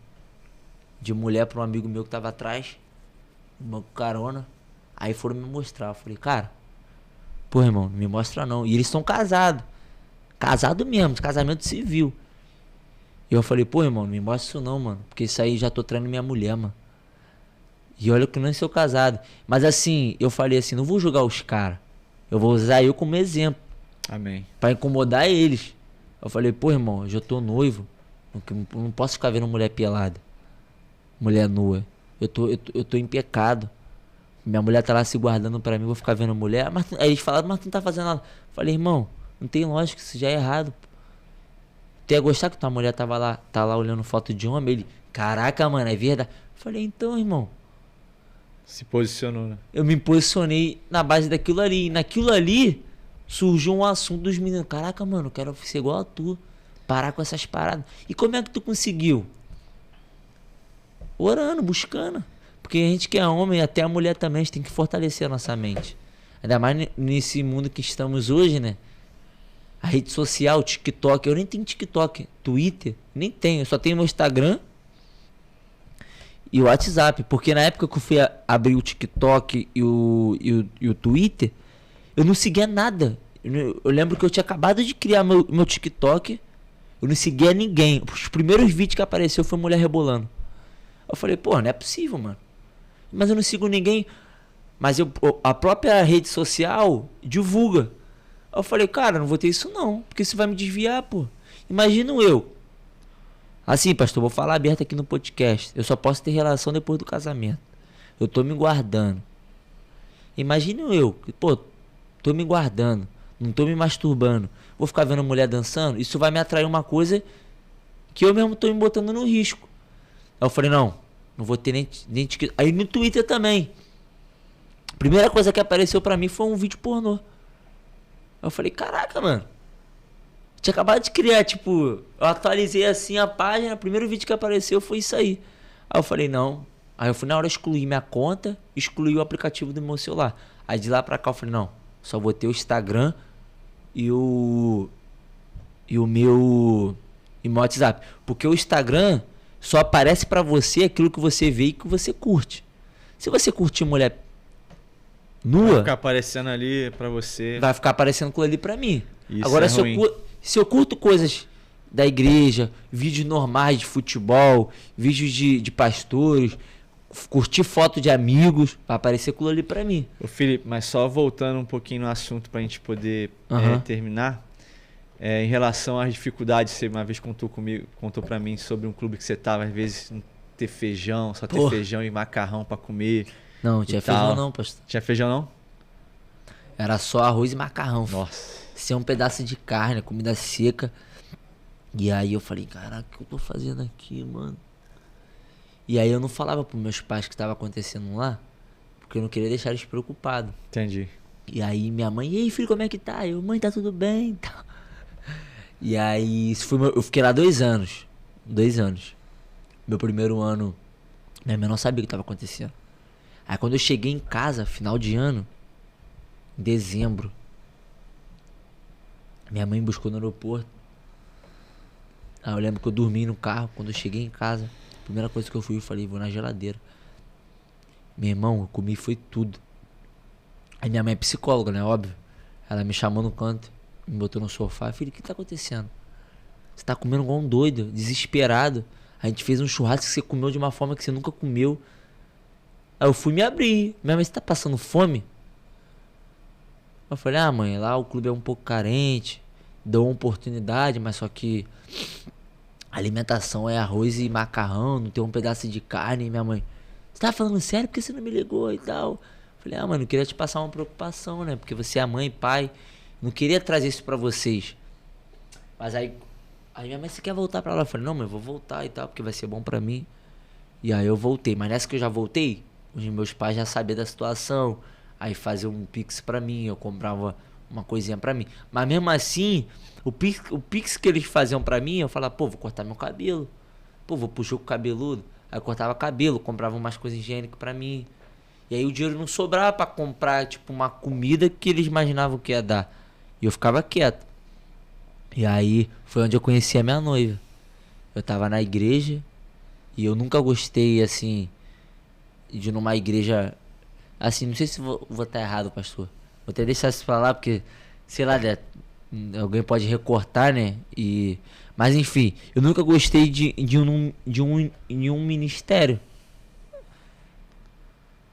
de mulher para um amigo meu que tava atrás, no banco carona. Aí foram me mostrar. Eu falei, cara, pô, irmão, não me mostra não. E eles são casados. Casado mesmo, de casamento civil. E eu falei, pô, irmão, não me mostra isso não, mano. Porque isso aí já tô traindo minha mulher, mano. E olha que eu não sou casado. Mas assim, eu falei assim, não vou julgar os caras. Eu vou usar eu como exemplo. Amém. Pra incomodar eles. Eu falei, pô, irmão, eu já tô noivo. Não posso ficar vendo mulher pelada. Mulher nua. Eu tô em pecado. Minha mulher tá lá se guardando pra mim, vou ficar vendo mulher. Mas, aí eles falaram, mas tu não tá fazendo nada. Eu falei, irmão, não tem lógica, isso já é errado. Tu ia gostar que tua mulher tá lá olhando foto de homem? Ele, caraca, mano, é verdade. Eu falei, então, irmão. Se posicionou, né? Eu me posicionei na base daquilo ali. E naquilo ali surgiu um assunto dos meninos. Caraca, mano, eu quero ser igual a tu. Parar com essas paradas. E como é que tu conseguiu? Orando, buscando. Porque a gente que é homem, até a mulher também, a gente tem que fortalecer a nossa mente. Ainda mais nesse mundo que estamos hoje, né? A rede social, o TikTok. Eu nem tenho TikTok. Twitter, nem tenho. Eu só tenho meu Instagram e o WhatsApp. Porque na época que eu fui abrir o TikTok e o Twitter, eu não seguia nada. Eu lembro que eu tinha acabado de criar meu TikTok. Eu não seguia ninguém. Os primeiros vídeos que apareceu foi mulher rebolando. Eu falei, pô, não é possível, mano. Mas eu não sigo ninguém. Mas a própria rede social divulga. Eu falei, cara, não vou ter isso não. Porque isso vai me desviar, pô. Imagino eu. Assim, pastor, vou falar aberto aqui no podcast. Eu só posso ter relação depois do casamento. Eu tô me guardando. Imagino eu. Pô, tô me guardando. Não tô me masturbando. Vou ficar vendo mulher dançando. Isso vai me atrair uma coisa que eu mesmo tô me botando no risco. Aí eu falei, não vou ter nem aí no Twitter também. A primeira coisa que apareceu pra mim foi um vídeo pornô. Aí eu falei, caraca, mano. Tinha acabado de criar, tipo, eu atualizei assim a página, o primeiro vídeo que apareceu foi isso aí. Aí eu falei, não. Aí eu fui na hora excluir minha conta, excluí o aplicativo do meu celular. Aí de lá pra cá eu falei, não, só vou ter o Instagram e o meu WhatsApp. Porque o Instagram só aparece pra você aquilo que você vê e que você curte. Se você curtir mulher nua, vai ficar aparecendo ali pra você. Vai ficar aparecendo aquilo ali pra mim. Isso. Agora, é se eu curto coisas da igreja, vídeos normais de futebol, vídeos de pastores, curtir foto de amigos, vai aparecer aquilo ali pra mim. Ô Felipe, mas só voltando um pouquinho no assunto pra gente poder terminar. Em relação às dificuldades, você uma vez contou pra mim sobre um clube que você tava, às vezes não ter feijão, só ter feijão e macarrão pra comer. Não tinha feijão não, pastor. Tinha feijão não? Era só arroz e macarrão. Nossa. Ser um pedaço de carne, comida seca. E aí eu falei, caraca, o que eu tô fazendo aqui, mano? E aí eu não falava pros meus pais o que estava acontecendo lá, porque eu não queria deixar eles preocupados. Entendi. E aí minha mãe, e aí filho, como é que tá? Eu, mãe, tá tudo bem. E aí eu fiquei lá 2 anos. 2 anos. Meu primeiro ano, minha mãe não sabia o que estava acontecendo. Aí quando eu cheguei em casa, final de ano, em dezembro, minha mãe me buscou no aeroporto. Aí eu lembro que eu dormi no carro. Quando eu cheguei em casa, a primeira coisa que eu falei, vou na geladeira. Meu irmão, eu comi foi tudo. Aí minha mãe é psicóloga, né? Óbvio. Ela me chamou no canto, me botou no sofá. Filho, o que tá acontecendo? Você tá comendo igual um doido, desesperado. A gente fez um churrasco que você comeu de uma forma que você nunca comeu. Aí eu fui me abrir. Minha mãe, você tá passando fome? Eu falei, ah, mãe, lá o clube é um pouco carente. Dou uma oportunidade, mas só que a alimentação é arroz e macarrão, não tem um pedaço de carne. Minha mãe, você tá falando sério? Por que você não me ligou e tal? Eu falei, ah, mano, eu queria te passar uma preocupação, né? Porque você é mãe e pai. Não queria trazer isso pra vocês. Mas aí minha mãe, você quer voltar pra lá? Eu falei, não, mãe, eu vou voltar e tal, porque vai ser bom pra mim. E aí eu voltei. Mas nessa que eu já voltei, os meus pais já sabiam da situação. Aí faziam um pix pra mim, eu comprava uma coisinha pra mim. Mas mesmo assim, o pix que eles faziam pra mim, eu falava, pô, vou cortar meu cabelo. Pô, vou puxar o cabeludo. Aí eu cortava cabelo, comprava umas coisas higiênicas pra mim. E aí o dinheiro não sobrava pra comprar, tipo, uma comida que eles imaginavam que ia dar. E eu ficava quieto. E aí foi onde eu conheci a minha noiva. Eu tava na igreja e eu nunca gostei, assim, de ir numa igreja... Assim, não sei se vou estar errado, pastor. Vou até deixar isso falar, porque, sei lá, alguém pode recortar, né? Mas enfim, eu nunca gostei de um ministério.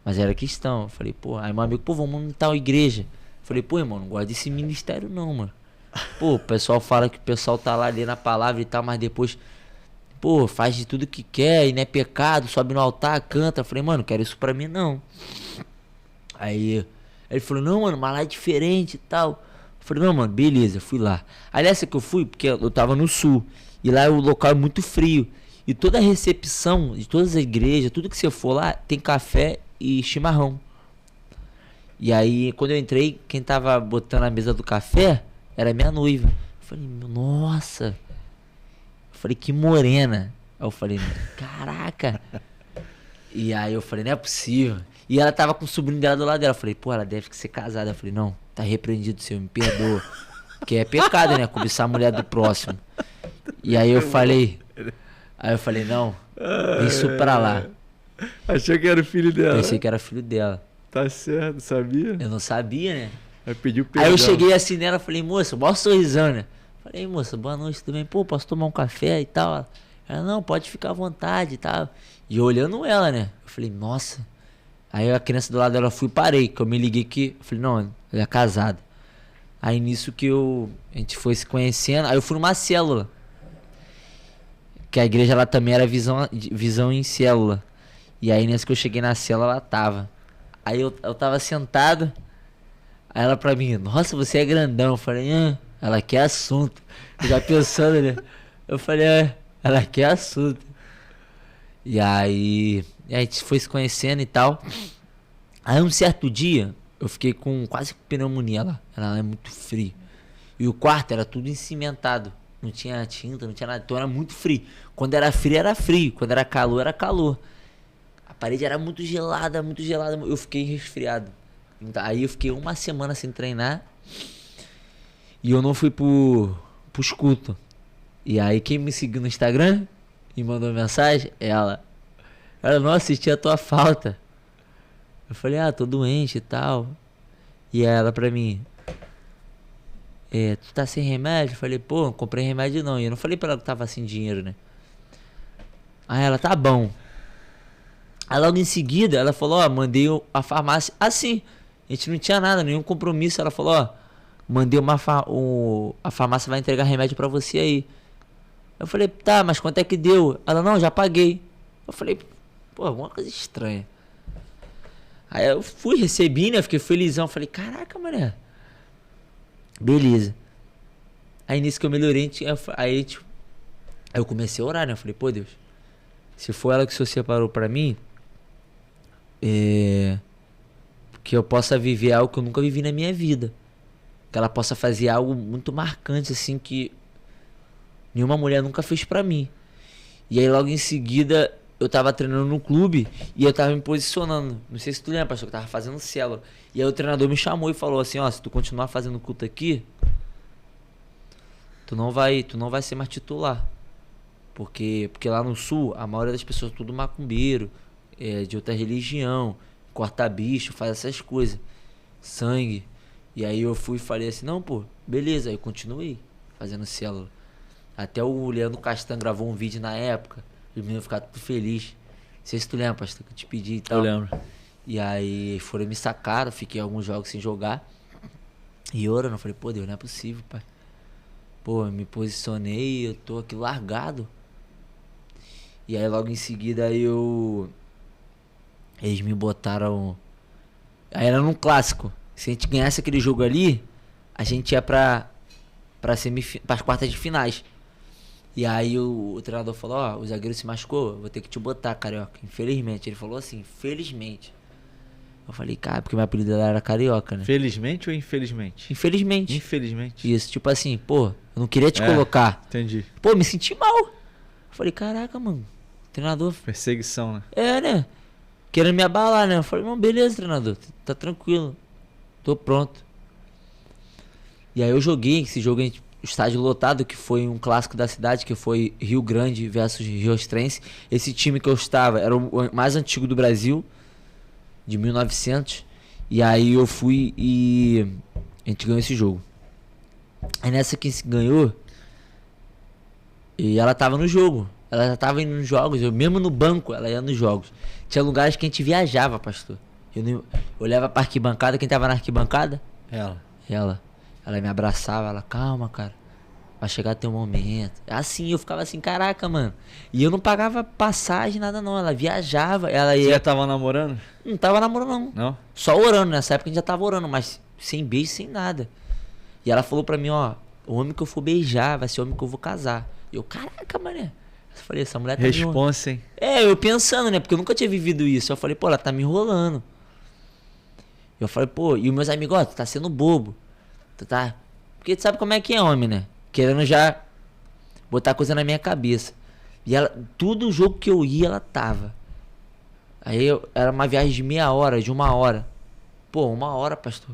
Mas era questão. Eu falei, pô, aí meu amigo, pô, vamos em tal igreja. Eu falei, pô, irmão, não gosto desse ministério não, mano. Pô, o pessoal fala que o pessoal tá lá lendo a palavra e tal, mas depois, pô, faz de tudo que quer e não é pecado, sobe no altar, canta. Eu falei, mano, não quero isso pra mim não. Aí ele falou, não, mano, mas lá é diferente e tal. Eu falei, não, mano, beleza, fui lá. Aí nessa que eu fui, porque eu tava no sul, e lá o local é muito frio. E toda a recepção de todas as igrejas, tudo que você for lá, tem café e chimarrão. E aí, quando eu entrei, quem tava botando a mesa do café era minha noiva. Eu falei, nossa. Eu falei, que morena. Aí eu falei, caraca. E aí eu falei, não é possível. E ela tava com o sobrinho dela do lado dela. Eu falei, pô, ela deve ser casada. Eu falei, não, tá repreendido, Senhor, me perdoa. Porque é pecado, né? Cobiçar a mulher do próximo. E aí eu falei, não, isso pra lá. Achou que era o filho dela? Pensei que era filho dela. Tá certo, sabia? Eu não sabia, né? Aí pediu perdão. Aí eu cheguei assim nela, falei, moça, mó sorrisão, né? Falei, moça, boa noite, tudo bem? Pô, posso tomar um café e tal? Ela, não, pode ficar à vontade e tal. E eu olhando ela, né? Eu falei, nossa. Aí a criança do lado dela, fui e parei, que eu me liguei que... Eu falei, não, ela é casada. Aí nisso que a gente foi se conhecendo, aí eu fui numa célula. Que a igreja lá também era visão em célula. E aí nessa que eu cheguei na célula, ela tava. Aí eu tava sentado, aí ela pra mim, nossa, você é grandão. Eu falei, ela quer assunto. Eu já pensando, né? Eu falei, ela quer assunto. E aí a gente foi se conhecendo e tal. Aí um certo dia, eu fiquei com quase pneumonia lá. Ela é muito frio. E o quarto era tudo encimentado. Não tinha tinta, não tinha nada. Então era muito frio. Quando era frio, era frio. Quando era calor, era calor. A parede era muito gelada, muito gelada. Eu fiquei resfriado. Aí eu fiquei uma semana sem treinar. E eu não fui pros cultos. E aí quem me seguiu no Instagram e mandou mensagem, ela não assistia a tua falta. Eu falei, tô doente e tal. E ela pra mim, tu tá sem remédio? Eu falei, pô, não comprei remédio não. E eu não falei pra ela que tava sem dinheiro, né? Aí ela, tá bom. Aí logo em seguida ela falou, mandei a farmácia. Assim, a gente não tinha nada, nenhum compromisso. Ela falou, mandei a farmácia vai entregar remédio pra você aí. Eu falei, tá, mas quanto é que deu? Ela, não, já paguei. Eu falei, pô, alguma coisa estranha. Aí eu fui, recebi, né? Fiquei felizão. Falei, caraca, mané. Beleza. Aí nisso que eu melhorei, aí eu comecei a orar, né? Eu falei, pô, Deus, se for ela que o Senhor separou pra mim, que eu possa viver algo que eu nunca vivi na minha vida. Que ela possa fazer algo muito marcante, assim, que nenhuma mulher nunca fez pra mim. E aí logo em seguida eu tava treinando no clube e eu tava me posicionando. Não sei se tu lembra, pastor, que eu tava fazendo célula. E aí o treinador me chamou e falou assim, se tu continuar fazendo culto aqui, tu não vai ser mais titular. Porque lá no sul, a maioria das pessoas é tudo macumbeiro, de outra religião, corta bicho, faz essas coisas. Sangue. E aí eu fui e falei assim, não, pô, beleza. Aí eu continuei fazendo célula. Até o Leandro Castan gravou um vídeo na época. Os meninos ficaram tudo felizes. Não sei se tu lembra, pastor, que eu te pedi e tal. Eu lembro. E aí foram me sacaram, fiquei alguns jogos sem jogar. E orando, eu falei, pô, Deus, não é possível, pai. Pô, eu me posicionei, eu tô aqui largado. E aí logo em seguida eles me botaram. Aí era num clássico. Se a gente ganhasse aquele jogo ali, a gente ia pras quartas de finais. E aí o treinador falou, ó, o zagueiro se machucou, vou ter que te botar, Carioca. Infelizmente. Ele falou assim, felizmente. Eu falei, cara, porque meu apelido era Carioca, né? Felizmente ou infelizmente? Infelizmente. Infelizmente. Isso, tipo assim, pô, eu não queria te colocar. Entendi. Pô, me senti mal. Eu falei, caraca, mano, treinador. Perseguição, né? É, né? Querendo me abalar, né? Eu falei, não, beleza, treinador, tá tranquilo. Tô pronto. E aí eu joguei esse jogo em estádio lotado, que foi um clássico da cidade, que foi Rio Grande versus Rio Ostrense. Esse time que eu estava era o mais antigo do Brasil, de 1900. E aí eu fui e a gente ganhou esse jogo. Aí nessa que se ganhou, e ela tava no jogo. Ela já tava indo nos jogos, eu mesmo no banco, ela ia nos jogos. Tinha lugares que a gente viajava, pastor. Eu olhava pra arquibancada, quem tava na arquibancada? Ela me abraçava, ela, calma, cara. Vai chegar teu momento. Assim, eu ficava assim, caraca, mano. E eu não pagava passagem, nada não. Ela viajava, ela ia... Você já tava namorando? Não tava namorando, não. Não? Só orando, nessa época a gente já tava orando, mas sem beijo, sem nada. E ela falou pra mim, ó, o homem que eu for beijar vai ser o homem que eu vou casar. E eu, caraca, mané. Eu falei, essa mulher tá me enrolando. Responsa, hein? É, eu pensando, né? Porque eu nunca tinha vivido isso. Eu falei, pô, ela tá me enrolando. Eu falei, pô, e os meus amigos, ó, tu tá sendo bobo. Tu tá... Porque tu sabe como é que é homem, né? Querendo já botar coisa na minha cabeça. E ela, todo jogo que eu ia, ela tava. Aí era uma viagem de meia hora, de 1 hora. Pô, 1 hora, pastor.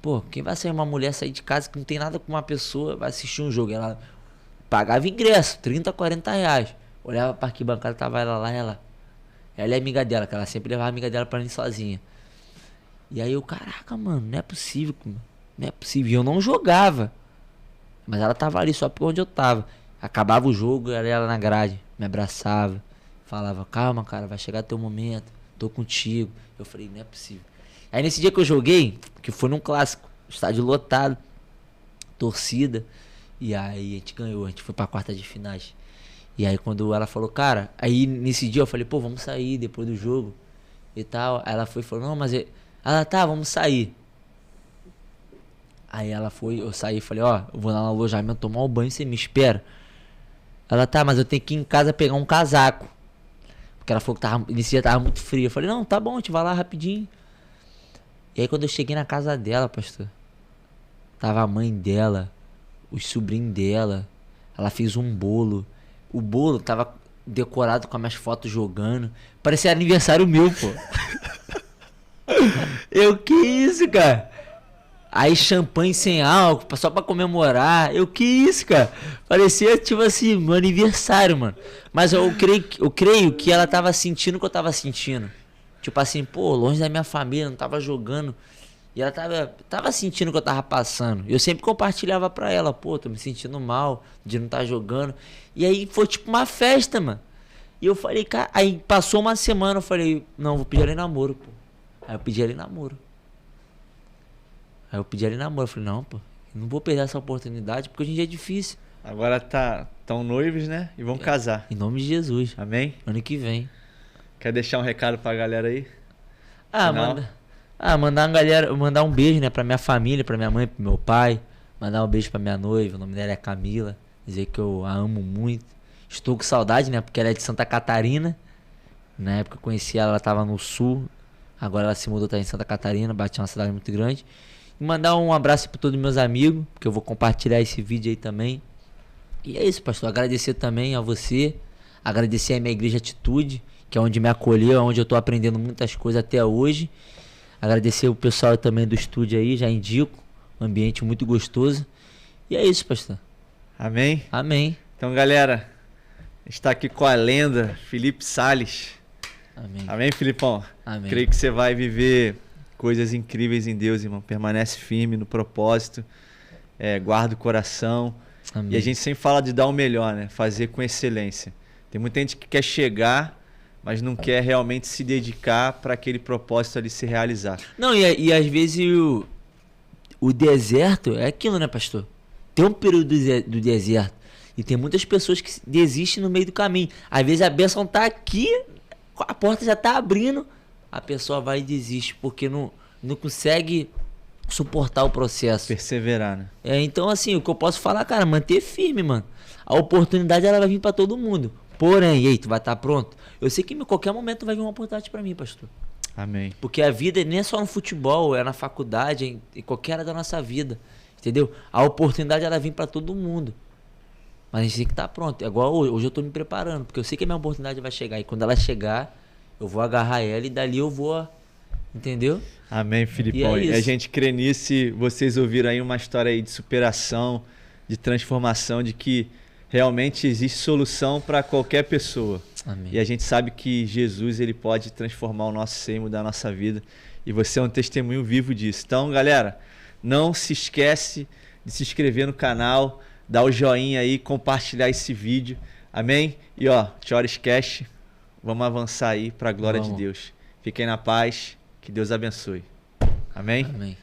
Pô, quem vai sair uma mulher sair de casa que não tem nada com uma pessoa, vai assistir um jogo? Ela pagava ingresso, 30, 40 reais. Olhava pra arquibancada, tava ela lá, ela é amiga dela, que ela sempre levava a amiga dela pra ir sozinha. E aí eu, caraca, mano, não é possível, mano. Não é possível. E eu não jogava. Mas ela tava ali só por onde eu tava. Acabava o jogo, ela na grade, me abraçava. Falava, calma, cara, vai chegar teu momento. Tô contigo. Eu falei, não é possível. Aí nesse dia que eu joguei, que foi num clássico, estádio lotado, torcida. E aí a gente ganhou, a gente foi pra quarta de finais. E aí quando ela falou, cara, aí nesse dia eu falei, pô, vamos sair depois do jogo e tal. Aí ela foi e falou, não, mas... Ela, tá, vamos sair. Aí ela foi, eu saí e falei, ó, eu vou lá no alojamento tomar um banho, você me espera. Ela, tá, mas eu tenho que ir em casa pegar um casaco. Porque ela falou que nesse dia tava muito frio. Eu falei, não, tá bom, a gente vai lá rapidinho. E aí quando eu cheguei na casa dela, pastor, tava a mãe dela, os sobrinhos dela. Ela fez um bolo. O bolo tava decorado com as minhas fotos jogando. Parecia aniversário meu, pô. Eu, que isso, cara? Aí champanhe sem álcool, só pra comemorar. Eu, que isso, cara? Parecia, tipo assim, meu aniversário, mano. Mas eu creio que ela tava sentindo o que eu tava sentindo. Tipo assim, pô, longe da minha família, não tava jogando. E ela tava sentindo o que eu tava passando. Eu sempre compartilhava pra ela, pô, tô me sentindo mal de não estar jogando. E aí foi tipo uma festa, mano. E eu falei, cara, aí passou uma semana, eu falei, não, vou pedir ela em namoro, pô. Aí eu pedi ela em namoro. Eu falei, não, pô, não vou perder essa oportunidade, porque hoje em dia é difícil. Agora tão noivos, né? E vão casar. Em nome de Jesus. Amém? Ano que vem. Quer deixar um recado pra galera aí? Mandar um beijo, né, pra minha família, pra minha mãe, pro meu pai. Mandar um beijo pra minha noiva, o nome dela é Camila. Dizer que eu a amo muito. Estou com saudade, né, porque ela é de Santa Catarina. Na época eu conheci ela tava no sul. Agora ela se mudou, tá em Santa Catarina, bate uma cidade muito grande. E mandar um abraço para todos os meus amigos, que eu vou compartilhar esse vídeo aí também. E é isso, pastor. Agradecer também a você. Agradecer a minha igreja Atitude, que é onde me acolheu, onde eu tô aprendendo muitas coisas até hoje. Agradecer o pessoal também do estúdio aí, já indico. Um ambiente muito gostoso. E é isso, pastor. Amém? Amém. Então, galera, está aqui com a lenda, Felipe Salles. Amém. Amém, Filipão? Amém. Creio que você vai viver coisas incríveis em Deus, irmão. Permanece firme no propósito, guarda o coração. Amém. E a gente sempre fala de dar o melhor, né? Fazer com excelência. Tem muita gente que quer chegar, mas não quer realmente se dedicar para aquele propósito ali se realizar. Não, e às vezes o deserto é aquilo, né, pastor? Tem um período do deserto. E tem muitas pessoas que desistem no meio do caminho. Às vezes a bênção tá aqui, a porta já tá abrindo, a pessoa vai e desiste, porque não consegue suportar o processo. Perseverar, né? Então, assim, o que eu posso falar, cara, manter firme, mano. A oportunidade, ela vai vir pra todo mundo. Porém, ei, tu vai estar pronto? Eu sei que em qualquer momento vai vir uma oportunidade pra mim, pastor. Amém. Porque a vida nem é só no futebol, é na faculdade, em qualquer área da nossa vida. Entendeu? A oportunidade, ela vem pra todo mundo. Mas a gente tem que estar pronto. Igual hoje eu tô me preparando, porque eu sei que a minha oportunidade vai chegar. E quando ela chegar, eu vou agarrar ela e dali eu vou... Entendeu? Amém, Filipão. E a gente crê nisso. E vocês ouviram aí uma história aí de superação, de transformação, de que realmente existe solução para qualquer pessoa. Amém. E a gente sabe que Jesus, ele pode transformar o nosso ser e mudar a nossa vida. E você é um testemunho vivo disso. Então, galera, não se esquece de se inscrever no canal, dar o joinha aí, compartilhar esse vídeo. Amém? E ó, Chores Cash, vamos avançar aí para a glória de Deus. Fiquem na paz, que Deus abençoe. Amém? Amém.